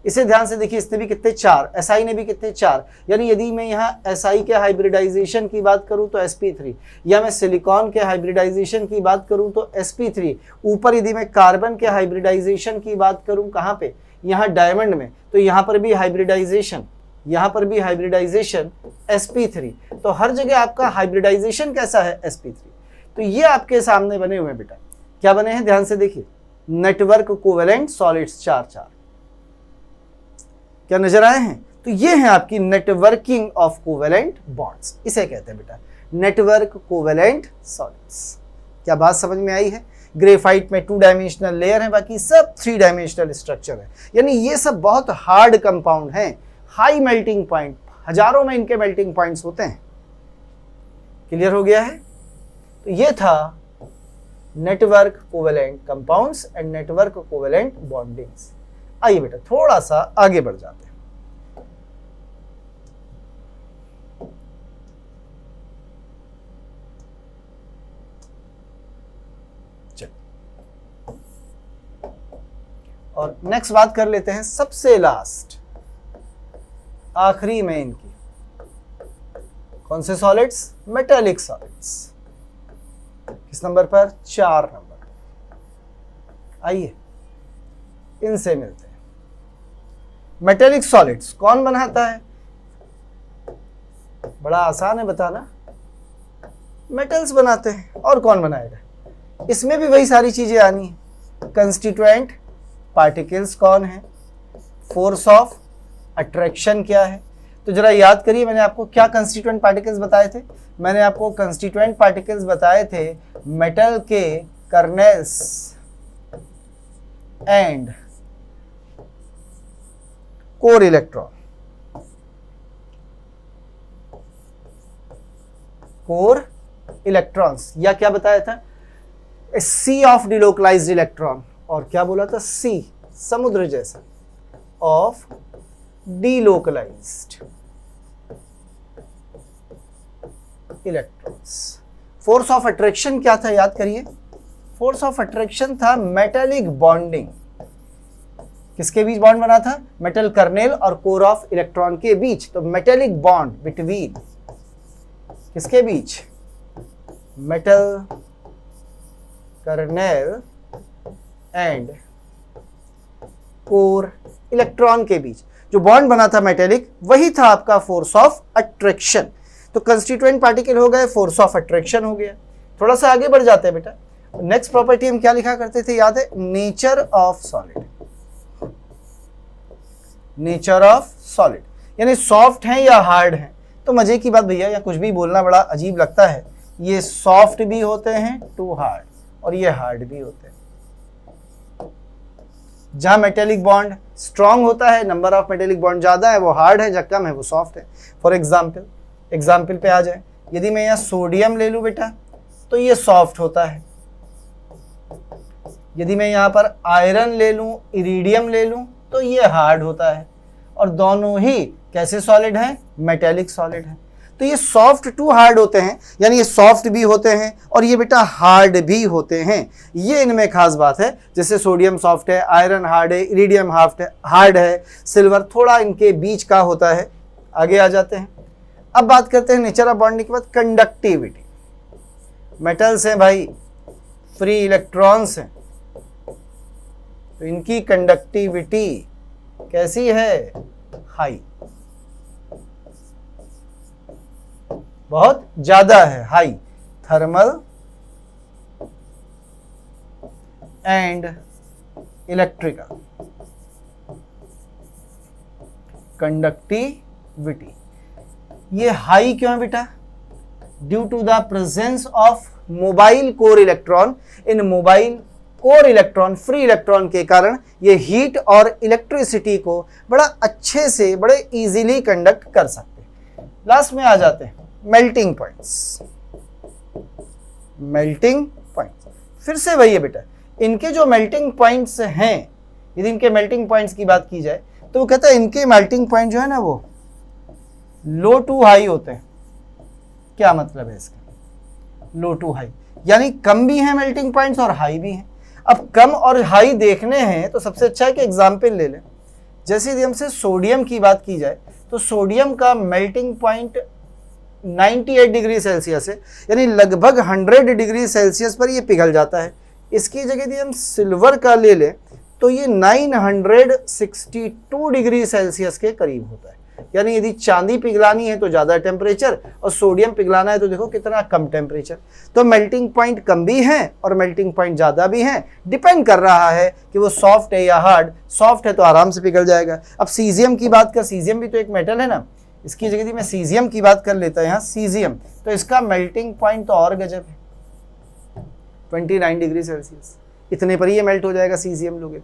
इसे ध्यान से देखिए, इसने भी कितने, 4। SI ने भी कितने, 4। यानी यदि मैं यहाँ SI के हाइब्रिडाइजेशन की बात करूँ तो sp3, या मैं सिलिकॉन के हाइब्रिडाइजेशन की बात करूँ तो sp3। ऊपर यदि मैं कार्बन के हाइब्रिडाइजेशन की बात करूँ, कहाँ पे, यहाँ डायमंड में, तो यहाँ पर भी हाइब्रिडाइजेशन, यहाँ पर भी हाइब्रिडाइजेशन sp3। तो हर जगह आपका हाइब्रिडाइजेशन कैसा है, sp3। तो ये आपके सामने बने हुए हैं बेटा, क्या बने हैं, ध्यान से देखिए, नेटवर्क कोवेलेंट सॉलिड्स 4-4, क्या नजर आए हैं। तो ये है आपकी नेटवर्किंग ऑफ कोवेलेंट बॉन्ड्स, इसे कहते हैं बेटा नेटवर्क कोवेलेंट सॉलिड्स। क्या बात समझ में आई है। ग्रेफाइट में 2 डायमेंशनल लेयर है, बाकी सब 3 डायमेंशनल स्ट्रक्चर है, यानी ये सब बहुत हार्ड कंपाउंड हैं, हाई मेल्टिंग पॉइंट, हजारों में इनके मेल्टिंग पॉइंट्स होते हैं। क्लियर हो गया है। तो ये था network covalent compounds and network covalent bondings. आइए बेटा थोड़ा सा आगे बढ़ जाते हैं। और नेक्स्ट बात कर लेते हैं सबसे लास्ट, आखिरी में इनकी, कौन से सॉलिड्स, मेटालिक सॉलिड्स। किस नंबर पर, 4 नंबर। आइए इनसे मिलते हैं। मेटालिक सॉलिड्स कौन बनाता है, बड़ा आसान है बताना, मेटल्स बनाते हैं, और कौन बनाएगा। इसमें भी वही सारी चीजें आनी है। कंस्टिट्यूएंट पार्टिकल्स कौन है, फोर्स ऑफ अट्रैक्शन क्या है। तो जरा याद करिए, मैंने आपको क्या कंस्टिट्यूएंट पार्टिकल्स बताए थे। मैंने आपको कंस्टिट्यूएंट पार्टिकल्स बताए थे मेटल के kernels, and core electron, core electrons, या क्या बताया था, सी ऑफ डिलोकलाइज्ड इलेक्ट्रॉन, और क्या बोला था, सी समुद्र जैसा of delocalised electrons. Force of attraction क्या था, याद करिए, फोर्स ऑफ अट्रैक्शन था मेटेलिक बॉन्डिंग। किसके बीच बॉन्ड बना था, मेटल कर्नेल और कोर ऑफ इलेक्ट्रॉन के बीच। तो मेटेलिक बॉन्ड बिटवीन किसके बीच, metal kernel and core electron के बीच जो बॉन्ड बना था मेटेलिक, वही था आपका फोर्स ऑफ अट्रैक्शन। तो कंस्टिट्यूएंट पार्टिकल हो गए, फोर्स ऑफ अट्रैक्शन हो गया। थोड़ा सा आगे बढ़ जाते हैं बेटा। नेक्स्ट प्रॉपर्टी हम क्या लिखा करते थे, याद है, nature of solid. Nature of solid यानी सॉफ्ट है या हार्ड है। तो मजे की बात भैया, या कुछ भी बोलना बड़ा अजीब लगता है, ये सॉफ्ट भी होते हैं टू हार्ड, और ये हार्ड भी होते हैं। जहां मेटेलिक बॉन्ड स्ट्रांग होता है, नंबर ऑफ मेटेलिक बॉन्ड ज्यादा है, वो हार्ड है, जहां कम है वो सॉफ्ट है। फॉर एग्जाम्पल पे आ जाए, यदि मैं यहाँ सोडियम ले लूं बेटा तो ये सॉफ्ट होता है। यदि मैं यहाँ पर आयरन ले लूं, इरिडियम ले लूं, तो ये हार्ड होता है। और दोनों ही कैसे सॉलिड हैं, मेटेलिक सॉलिड हैं। तो ये सॉफ्ट टू हार्ड होते हैं, यानी ये सॉफ्ट भी होते हैं और ये बेटा हार्ड भी होते हैं। ये इनमें खास बात है। जैसे सोडियम सॉफ्ट है, आयरन हार्ड है, इरिडियम हार्ड है, सिल्वर थोड़ा इनके बीच का होता है। आगे आ जाते हैं। अब बात करते हैं नेचर ऑफ बॉन्डिंग के बाद कंडक्टिविटी। मेटल्स हैं भाई, फ्री इलेक्ट्रॉन्स हैं, तो इनकी कंडक्टिविटी कैसी है, हाई, बहुत ज्यादा है, high. Thermal and electrical conductivity, ये हाई क्यों है बेटा, due to the presence of mobile core electron. इन mobile core electron, free electron के कारण ये हीट और इलेक्ट्रिसिटी को बड़ा अच्छे से, बड़े इजीली कंडक्ट कर सकते हैं। लास्ट में आ जाते हैं मेल्टिंग पॉइंट्स। मेल्टिंग पॉइंट्स फिर से वही है बेटा, इनके जो मेल्टिंग पॉइंट्स हैं, यदि इनके मेल्टिंग पॉइंट्स की बात की जाए तो वो कहता है इनके मेल्टिंग पॉइंट जो है ना वो लो टू हाई होते हैं। क्या मतलब है इसका, लो टू हाई यानी कम भी है मेल्टिंग पॉइंट्स और हाई भी हैं। अब कम और हाई देखने हैं तो सबसे अच्छा है कि एग्जाम्पल ले लें। जैसे यदि हमसे सोडियम की बात की जाए तो सोडियम का मेल्टिंग पॉइंट 98 डिग्री सेल्सियस है, यानी लगभग 100 डिग्री सेल्सियस पर ये पिघल जाता है। इसकी जगह यदि हम सिल्वर का ले लें तो ये 962 डिग्री सेल्सियस के करीब होता है। यानी यदि चांदी पिघलानी है तो ज़्यादा टेम्परेचर और सोडियम पिघलाना है तो देखो कितना कम टेम्परेचर। तो मेल्टिंग पॉइंट कम भी हैं और मेल्टिंग पॉइंट ज़्यादा भी हैं, डिपेंड कर रहा है कि वो सॉफ्ट है या हार्ड। सॉफ्ट है तो आराम से पिघल जाएगा। अब सीजियम की बात कर, सीजियम भी तो एक मेटल है ना, इसकी जगह यदि मैं सीजियम की बात कर लेता है यहाँ सीजियम, तो इसका मेल्टिंग पॉइंट तो और गजब है, 29 डिग्री सेल्सियस। इतने पर ये मेल्ट हो जाएगा सीजियम लोगे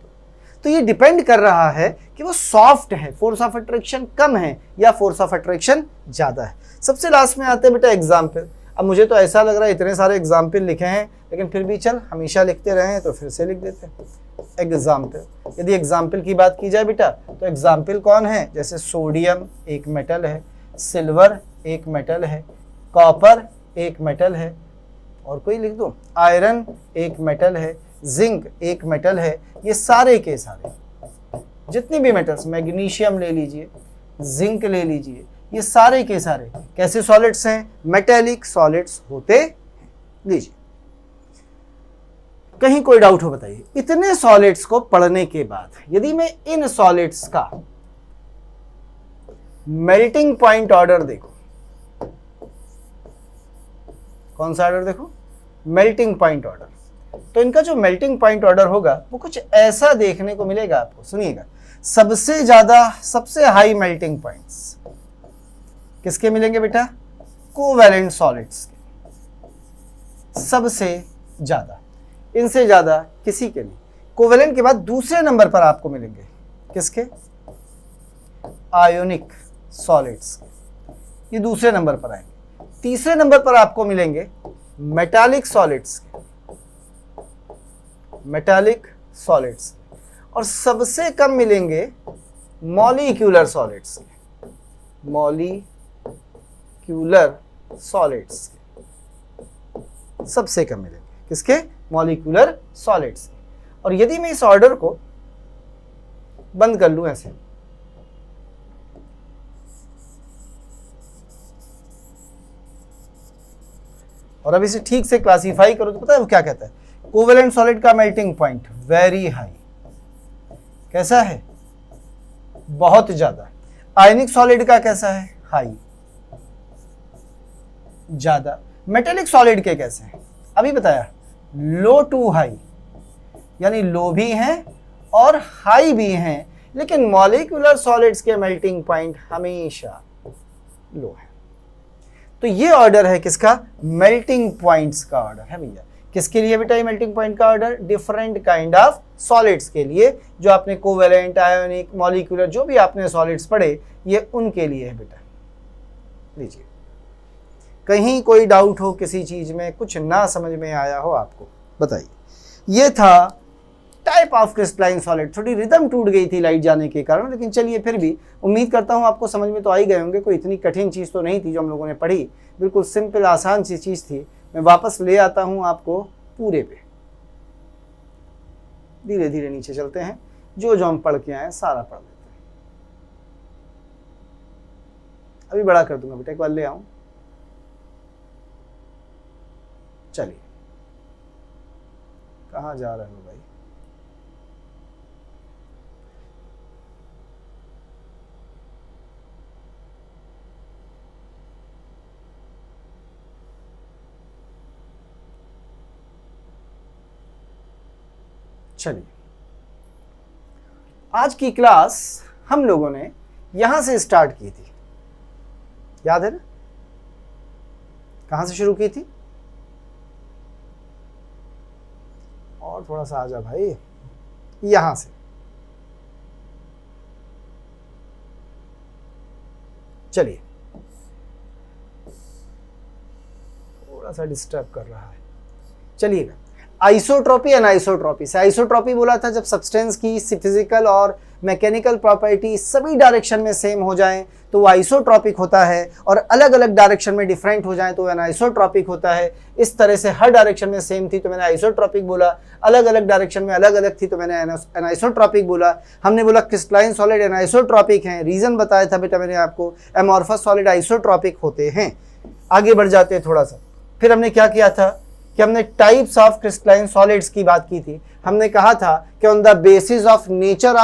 तो ये डिपेंड कर रहा है कि वो सॉफ्ट है, फोर्स ऑफ अट्रैक्शन कम है या फोर्स ऑफ अट्रैक्शन ज़्यादा है। सबसे लास्ट में आते हैं बेटा एग्जाम्पल। अब मुझे तो ऐसा लग रहा है इतने सारे एग्जाम्पल लिखे हैं, लेकिन फिर भी चल हमेशा लिखते रहे हैं तो फिर से लिख देते हैं एग्जाम्पल। यदि एग्जाम्पल की बात की जाए बेटा तो एग्जाम्पल कौन है, जैसे सोडियम एक मेटल है, सिल्वर एक मेटल है, कॉपर एक मेटल है, और कोई लिख दो, आयरन एक मेटल है, जिंक एक मेटल है। ये सारे के सारे जितने भी मेटल्स, मैग्नीशियम ले लीजिए, जिंक ले लीजिए, ये सारे के सारे कैसे सॉलिड्स हैं, मेटेलिक सॉलिड्स होते हैं। लीजिए कहीं कोई डाउट हो बताइए। इतने सॉलिड्स को पढ़ने के बाद यदि मैं इन सॉलिड्स का मेल्टिंग पॉइंट ऑर्डर देखो, कौन सा ऑर्डर देखो, मेल्टिंग पॉइंट ऑर्डर, तो इनका जो मेल्टिंग पॉइंट ऑर्डर होगा वो कुछ ऐसा देखने को मिलेगा आपको। सुनिएगा, सबसे ज्यादा, सबसे हाई मेल्टिंग पॉइंट्स किसके मिलेंगे बेटा, कोवैलेंट सॉलिड्स के, सबसे ज्यादा, इनसे ज्यादा किसी के नहीं। कोवेलेंट के बाद दूसरे नंबर पर आपको मिलेंगे किसके? आयोनिक सॉलिड्स, ये दूसरे नंबर पर आएंगे। तीसरे नंबर पर आपको मिलेंगे मेटालिक सॉलिड्स, मेटालिक सॉलिड्स, और सबसे कम मिलेंगे मॉलिक्यूलर सॉलिड्स, मॉलिक्यूलर सॉलिड्स सबसे कम मिलेंगे किसके? Molecular solids. और यदि मैं इस ऑर्डर को बंद कर लूं ऐसे, और अब इसे ठीक से क्लासिफाई करो तो पता है वो क्या कहता है? कोवेलेंट सॉलिड का मेल्टिंग पॉइंट वेरी हाई, कैसा है? बहुत ज्यादा। आयनिक सॉलिड का कैसा है? हाई, ज्यादा। मेटेलिक सॉलिड के कैसे हैं? अभी बताया, लो टू हाई, यानी लो भी हैं और हाई भी हैं, लेकिन मॉलिक्यूलर सॉलिड्स के मेल्टिंग पॉइंट हमेशा लो है। तो ये ऑर्डर है किसका? मेल्टिंग पॉइंट्स का ऑर्डर है भैया। किसके लिए बेटा ये मेल्टिंग पॉइंट का order? Different kind of solids के लिए, जो आपने कोवेलेंट, आयोनिक, मॉलिक्यूलर जो भी आपने सॉलिड्स पढ़े, ये उनके लिए है बेटा। लीजिए, कहीं कोई डाउट हो किसी चीज में, कुछ ना समझ में आया हो आपको, बताइए। ये था टाइप ऑफ क्रिस्टलाइन सॉलिड। थोड़ी रिदम टूट गई थी लाइट जाने के कारण, लेकिन चलिए फिर भी उम्मीद करता हूँ आपको समझ में तो आ ही गए होंगे। कोई इतनी कठिन चीज़ तो नहीं थी जो हम लोगों ने पढ़ी, बिल्कुल सिंपल आसान सी चीज़ थी। मैं वापस ले आता हूँ आपको पूरे पे, धीरे धीरे नीचे चलते हैं, जो जो हम पढ़ के आए सारा पढ़ लेते हैं। अभी बड़ा कर दूंगा बेटा, एक बार ले आऊँ। चलिए, कहाँ जा रहे हो भाई? चलिए, आज की क्लास हम लोगों ने यहां से स्टार्ट की थी, याद है ना? कहां से शुरू की थी? और थोड़ा सा आजा भाई, यहां से। चलिए, थोड़ा सा डिस्टर्ब कर रहा है। चलिएगा, आइसोट्रॉपी, अनआइसोट्रॉपी से। आइसोट्रॉपी बोला था जब सब्सटेंस की फिजिकल और मैकेनिकल प्रॉपर्टी सभी डायरेक्शन में सेम हो जाएं तो वो आइसोट्रॉपिक होता है, और अलग अलग डायरेक्शन में डिफरेंट हो जाएं तो वो अनआइसोट्रॉपिक होता है। इस तरह से हर डायरेक्शन में सेम थी तो मैंने आइसोट्रॉपिक बोला, अलग अलग डायरेक्शन में अलग अलग थी तो मैंने अनआइसोट्रॉपिक बोला। हमने बोला क्रिस्टलाइन सॉलिड अनआइसोट्रॉपिक हैं, रीजन बताया था बेटा मैंने आपको, एमॉर्फस सॉलिड आइसोट्रॉपिक होते हैं। आगे बढ़ जाते हैं थोड़ा सा। फिर हमने क्या किया था कि हमने टाइप्स ऑफ क्रिस्टलाइन सॉलिड्स की बात की थी। हमने कहा था कि on the basis of nature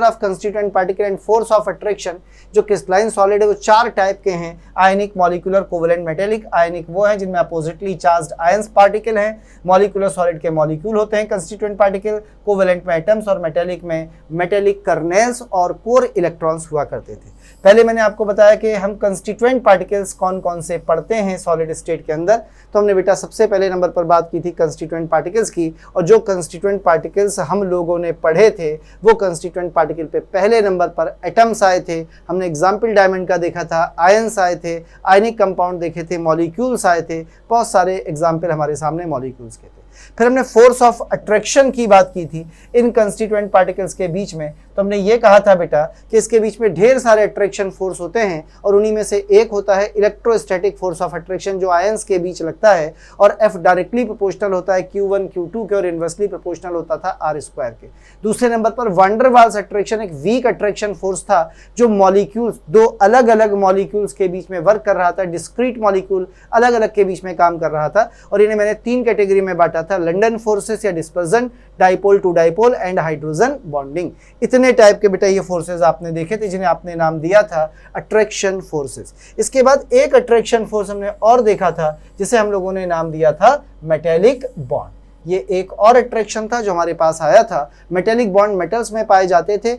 of constituent particle and force of attraction, जो क्रिस्टलाइन सॉलिड है वो 4 टाइप के हैं, आयनिक, मॉलिक्यूलर, कोवेलेंट, मेटेलिक। आयनिक वो हैं जिनमें अपोजिटली चार्ज्ड आयंस पार्टिकल हैं, मॉलिक्यूलर सॉलिड के मॉलिक्यूल होते हैं कंस्टिट्यूएंट पार्टिकल, कोवेलेंट में एटम्स, और मेटेलिक में मेटेलिक कर्नेल्स और कोर इलेक्ट्रॉन्स हुआ करते थे। पहले मैंने आपको बताया कि हम कंस्टिट्यूएंट पार्टिकल्स कौन कौन से पढ़ते हैं सॉलिड स्टेट के अंदर, तो हमने बेटा सबसे पहले नंबर पर बात की थी कंस्टिट्यूएंट पार्टिकल्स की, और जो कंस्टिट्यूएंट पार्टिकल्स हम लोगों ने पढ़े थे वो कंस्टिट्यूएंट पार्टिकल पे पहले नंबर पर एटम्स आए थे। हमने एग्जाम्पल डायमंड का देखा था, आयंस आए थे, आयनिक कंपाउंड देखे थे, मॉलिक्यूल्स आए थे, बहुत सारे एग्जाम्पल हमारे सामने मॉलिक्यूल्स के थे। फिर हमने फोर्स ऑफ अट्रैक्शन की बात की थी इन कंस्टिट्यूएंट पार्टिकल्स के बीच में, तो हमने ये कहा था बेटा कि इसके बीच में ढेर सारे अट्रैक्शन फोर्स होते हैं, और उन्हीं में से एक होता है इलेक्ट्रोस्टैटिक फोर्स ऑफ अट्रैक्शन जो आयंस के बीच लगता है, और F डायरेक्टली प्रोपोर्शनल होता है Q1 Q2 के, और इनवर्सली प्रोपोर्शनल होता था R² के। दूसरे नंबर पर वैन डर वाल्स अट्रैक्शन एक वीक अट्रैक्शन फोर्स था जो मॉलिक्यूल्स, 2 अलग अलग मॉलिक्यूल्स के बीच में वर्क कर रहा था, डिस्क्रीट मॉलिक्यूल अलग अलग के बीच में काम कर रहा था, और इन्हें मैंने 3 कैटेगरी में बांटा था, लंडन फोर्सेस या dispersion, dipole to dipole and hydrogen bonding. इतने टाइप के बेटा ये फोर्सेस आपने देखे थे जिन्हें आपने नाम दिया था अट्रैक्शन फोर्सेस। इसके बाद एक अट्रैक्शन फोर्स हमने और देखा था जिसे हम लोगों ने नाम दिया था मेटेलिक बॉन्ड। ये एक और अट्रैक्शन था जो हमारे पास आया था। मेटेलिक बॉन्ड मेटल्स में पाए जाते थे,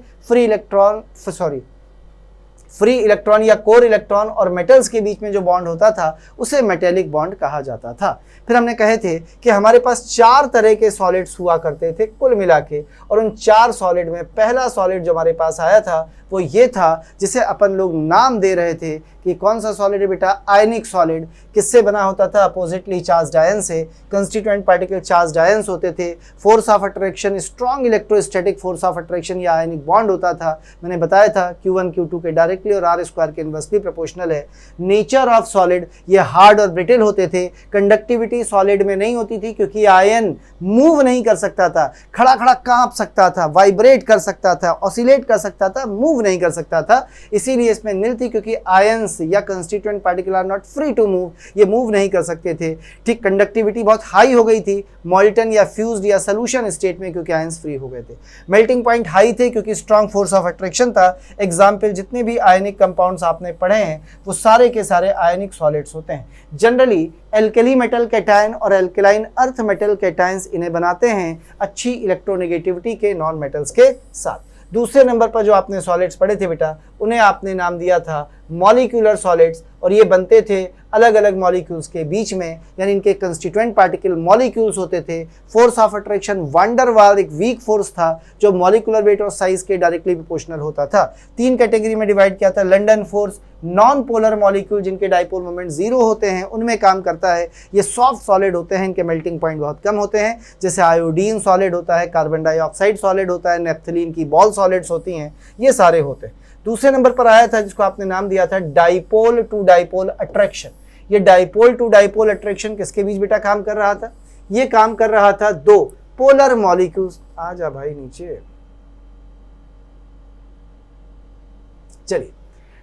फ्री इलेक्ट्रॉन या कोर इलेक्ट्रॉन और मेटल्स के बीच में जो बॉन्ड होता था उसे मेटेलिक बॉन्ड कहा जाता था। फिर हमने कहे थे कि हमारे पास 4 तरह के सॉलिड्स हुआ करते थे कुल मिला के, और उन 4 सॉलिड में पहला सॉलिड जो हमारे पास आया था वो ये था जिसे अपन लोग नाम दे रहे थे कि कौन सा सॉलिड है बेटा, आयनिक सॉलिड। किससे बना होता था, अपोजिटली चार्ज्ड आयन से। कंस्टिट्यूएंट पार्टिकल चार्ज्ड आयंस होते थे। Force of attraction strong electrostatic force of attraction या आयनिक बॉन्ड होता था। मैंने बताया था Q1 Q2 के डायरेक्टली और R स्क्वायर के इनवर्सली प्रोपोर्शनल है। नेचर ऑफ सॉलिड ये हार्ड और ब्रिटल होते थे। कंडक्टिविटी सॉलिड में नहीं होती थी क्योंकि आयन मूव नहीं कर सकता था, खड़ा खड़ा कांप सकता था, वाइब्रेट कर सकता था, ऑसिलेट कर सकता था, मूव नहीं कर सकता था। इसीलिए इसमें नील थी क्योंकि आयंस या constituent particle are not free to move, ये मूव नहीं कर सकते थे। ठीक, कंडक्टिविटी बहुत हाई हो गई थी मॉल्टन या फ्यूज्ड या सोल्यूशन स्टेट में क्योंकि आयंस फ्री हो गए थे। मेल्टिंग पॉइंट हाई थे क्योंकि स्ट्रॉन्ग फोर्स ऑफ अट्रैक्शन था। एग्जाम्पल जितने भी आयनिक कंपाउंड्स आपने पढ़े हैं वो सारे के सारे आयनिक सॉलिड्स होते हैं। जनरली एल्कली मेटल कैटायन और एल्कलाइन अर्थ मेटल कैटायंस इन्हें बनाते हैं अच्छी इलेक्ट्रोनेगेटिविटी के नॉन मेटल्स के साथ। दूसरे नंबर पर जो आपने सॉलिड्स पढ़े थे बेटा उन्हें आपने नाम दिया था मॉलिक्यूलर सॉलिड्स, और ये बनते थे अलग अलग मॉलिक्यूल्स के बीच में, यानी इनके कंस्टिट्यूएंट पार्टिकल मॉलिक्यूल्स होते थे। Force of attraction van der वाल एक वीक फोर्स था जो मॉलिक्यूलर वेट और साइज के डायरेक्टली प्रोपोर्शनल होता था। 3 कैटेगरी में डिवाइड किया था। London force non polar molecule जिनके डाइपोल मोमेंट 0 होते हैं उनमें काम करता है। ये सॉफ्ट सॉलिड होते हैं, इनके मेल्टिंग पॉइंट बहुत कम होते हैं, जैसे आयोडीन सॉलिड होता है, कार्बन डाइऑक्साइड सॉलिड होता है, नेफ्थलीन की बॉल सॉलिड्स होती हैं, ये सारे होते हैं। दूसरे नंबर पर आया था जिसको आपने नाम दिया था डाइपोल टू डाइपोल अट्रैक्शन। ये डाइपोल टू डाइपोल अट्रैक्शन किसके बीच बेटा काम कर रहा था, ये काम कर रहा था 2 पोलर मॉलिक्यूल्स। आ जा भाई नीचे, चलिए।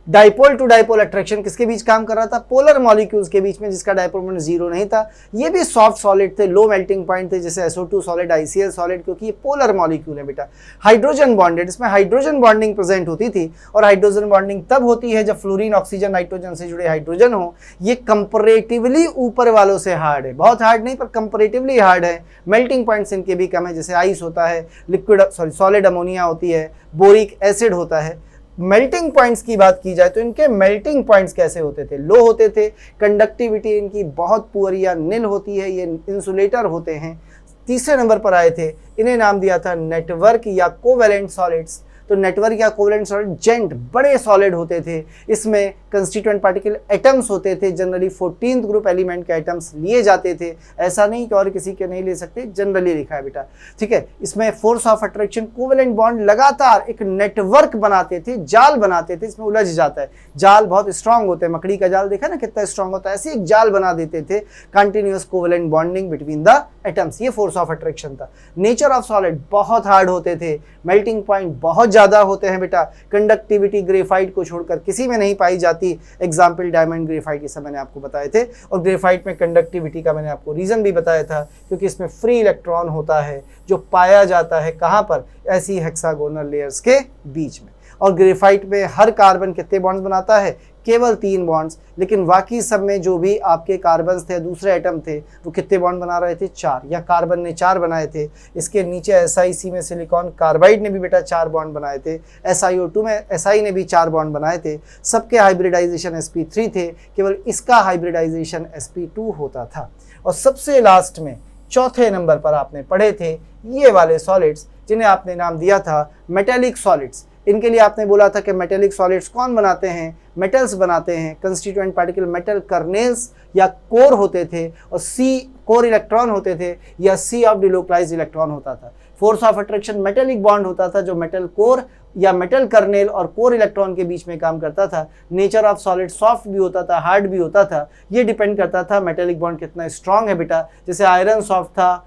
डाइपोल टू डाइपोल अट्रैक्शन किसके बीच काम कर रहा था, पोलर मॉलिक्यूल्स के बीच में जिसका डाइपोल मोमेंट 0 नहीं था। ये भी सॉफ्ट सॉलिड थे, लो मेल्टिंग पॉइंट थे, जैसे SO2 सॉलिड, ICl सॉलिड, क्योंकि ये पोलर मॉलिक्यूल है बेटा। हाइड्रोजन बॉन्डेड, इसमें हाइड्रोजन बॉन्डिंग प्रेजेंट होती थी, और हाइड्रोजन बॉन्डिंग तब होती है जब फ्लोरीन ऑक्सीजन नाइट्रोजन से जुड़े हाइड्रोजन हो। ये कंपैरेटिवली ऊपर वालों से हार्ड है, बहुत हार्ड नहीं पर कंपैरेटिवली हार्ड है। मेल्टिंग पॉइंट्स इनके भी कम है, जैसे आइस होता है, सॉलिड अमोनिया होती है, बोरिक एसिड होता है। मेल्टिंग पॉइंट्स की बात की जाए तो इनके मेल्टिंग पॉइंट्स कैसे होते थे, लो होते थे। कंडक्टिविटी इनकी बहुत पुअर या निल होती है, ये इंसुलेटर होते हैं। तीसरे नंबर पर आए थे, इन्हें नाम दिया था नेटवर्क या कोवेलेंट सॉलिड्स। तो नेटवर्क या कोवेलेंट सॉलिड जेंट बड़े सॉलिड होते थे। इसमें कंस्टिट्यूएंट पार्टिकल एटम्स होते थे, जनरली 14th ग्रुप एलिमेंट के एटम्स लिए जाते थे। ऐसा नहीं कि और किसी के नहीं ले सकते, जनरली लिखा है बेटा, ठीक है। इसमें force of attraction covalent bond लगातार एक नेटवर्क बनाते थे, जाल बनाते थे। इसमें उलझ जाता है, जाल बहुत स्ट्रांग होते हैं, मकड़ी का जाल देखा ना कितना स्ट्रांग होता है, ऐसे एक जाल बना देते थे। Continuous covalent bonding between the atoms, ये फोर्स ऑफ अट्रैक्शन था। नेचर ऑफ सॉलिड बहुत हार्ड होते थे, मेल्टिंग पॉइंट बहुत ज्यादा होते हैं बेटा। कंडक्टिविटी ग्रेफाइट को छोड़कर किसी में नहीं पाई जाती। एग्जाम्पल डायमंड ग्रेफाइट, ये सब मैंने आपको बताए थे। और ग्रेफाइट में कंडक्टिविटी का मैंने आपको रीजन भी बताया था, क्योंकि इसमें फ्री इलेक्ट्रॉन होता है जो पाया जाता है कहां पर, ऐसी हेक्सागोनल लेयर्स के बीच में। और ग्रेफाइट में हर कार्बन कितने बॉन्ड्स बनाता है, केवल 3 बॉन्ड्स, लेकिन बाकी सब में जो भी आपके कार्बन्स थे, दूसरे एटम थे, वो कितने बॉन्ड बना रहे थे, 4, या कार्बन ने 4 बनाए थे। इसके नीचे SiC में सिलिकॉन कार्बाइड ने भी बेटा 4 बॉन्ड बनाए थे। SiO2 में Si ने भी 4 बॉन्ड बनाए थे। सबके हाइब्रिडाइजेशन sp3 थे, केवल इसका हाइब्रिडाइजेशन sp2 होता था। और सबसे लास्ट में चौथे नंबर पर आपने पढ़े थे ये वाले सॉलिड्स, जिन्हें आपने नाम दिया था मेटेलिक सॉलिड्स। इनके लिए आपने बोला था कि मेटेलिक सॉलिड्स कौन बनाते हैं, मेटल्स बनाते हैं। कंस्टिट्यूएंट पार्टिकल मेटल कर्नेल्स या कोर होते थे, और C कोर इलेक्ट्रॉन होते थे, या C ऑफ डिलोक्लाइज्ड इलेक्ट्रॉन होता था। Force of attraction metallic bond होता था जो मेटल कोर या मेटल कर्नेल और कोर इलेक्ट्रॉन के बीच में काम करता था। नेचर ऑफ सॉलिड सॉफ्ट भी होता था, हार्ड भी होता था। ये डिपेंड करता था मेटेलिक बॉन्ड कितना स्ट्रांग है बेटा। जैसे आयरन सॉफ्ट था,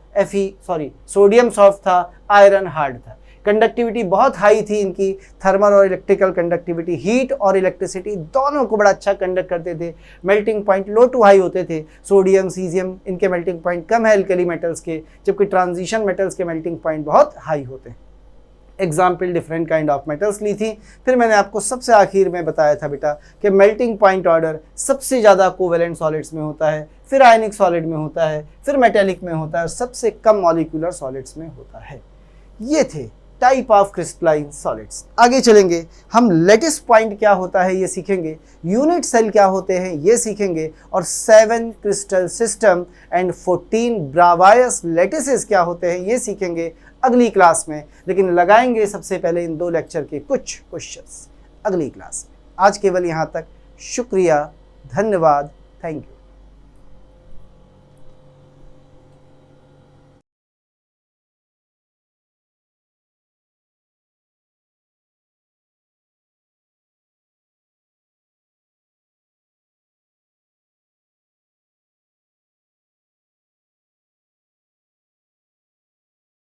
सोडियम सॉफ्ट था, आयरन हार्ड था। कंडक्टिविटी बहुत हाई थी इनकी, थर्मल और इलेक्ट्रिकल कंडक्टिविटी, हीट और इलेक्ट्रिसिटी दोनों को बड़ा अच्छा कंडक्ट करते थे। Melting point low to high होते थे। सोडियम, सीजियम, इनके मेल्टिंग पॉइंट कम है एल्कली मेटल्स के, जबकि ट्रांजिशन मेटल्स के मेल्टिंग पॉइंट बहुत हाई होते हैं। Example different kind of metals ली थी। फिर मैंने आपको सबसे आखिर में बताया था बेटा कि मेल्टिंग पॉइंट ऑर्डर सबसे ज़्यादा कोवेलेंट सॉलिड्स में होता है, फिर आयनिक सॉलिड में होता है, फिर मेटेलिक में होता है, और सबसे कम मॉलिक्यूलर सॉलिड्स में होता है। ये थे टाइप ऑफ क्रिस्टलाइन सॉलिड्स। आगे चलेंगे हम लेटिस पॉइंट क्या होता है ये सीखेंगे, यूनिट सेल क्या होते हैं ये सीखेंगे, और 7 क्रिस्टल सिस्टम एंड 14 ब्रावायस लेटिसेस क्या होते हैं ये सीखेंगे अगली क्लास में। लेकिन लगाएंगे सबसे पहले इन 2 लेक्चर के कुछ क्वेश्चंस अगली क्लास में। आज केवल यहाँ तक। शुक्रिया, धन्यवाद, थैंक यू।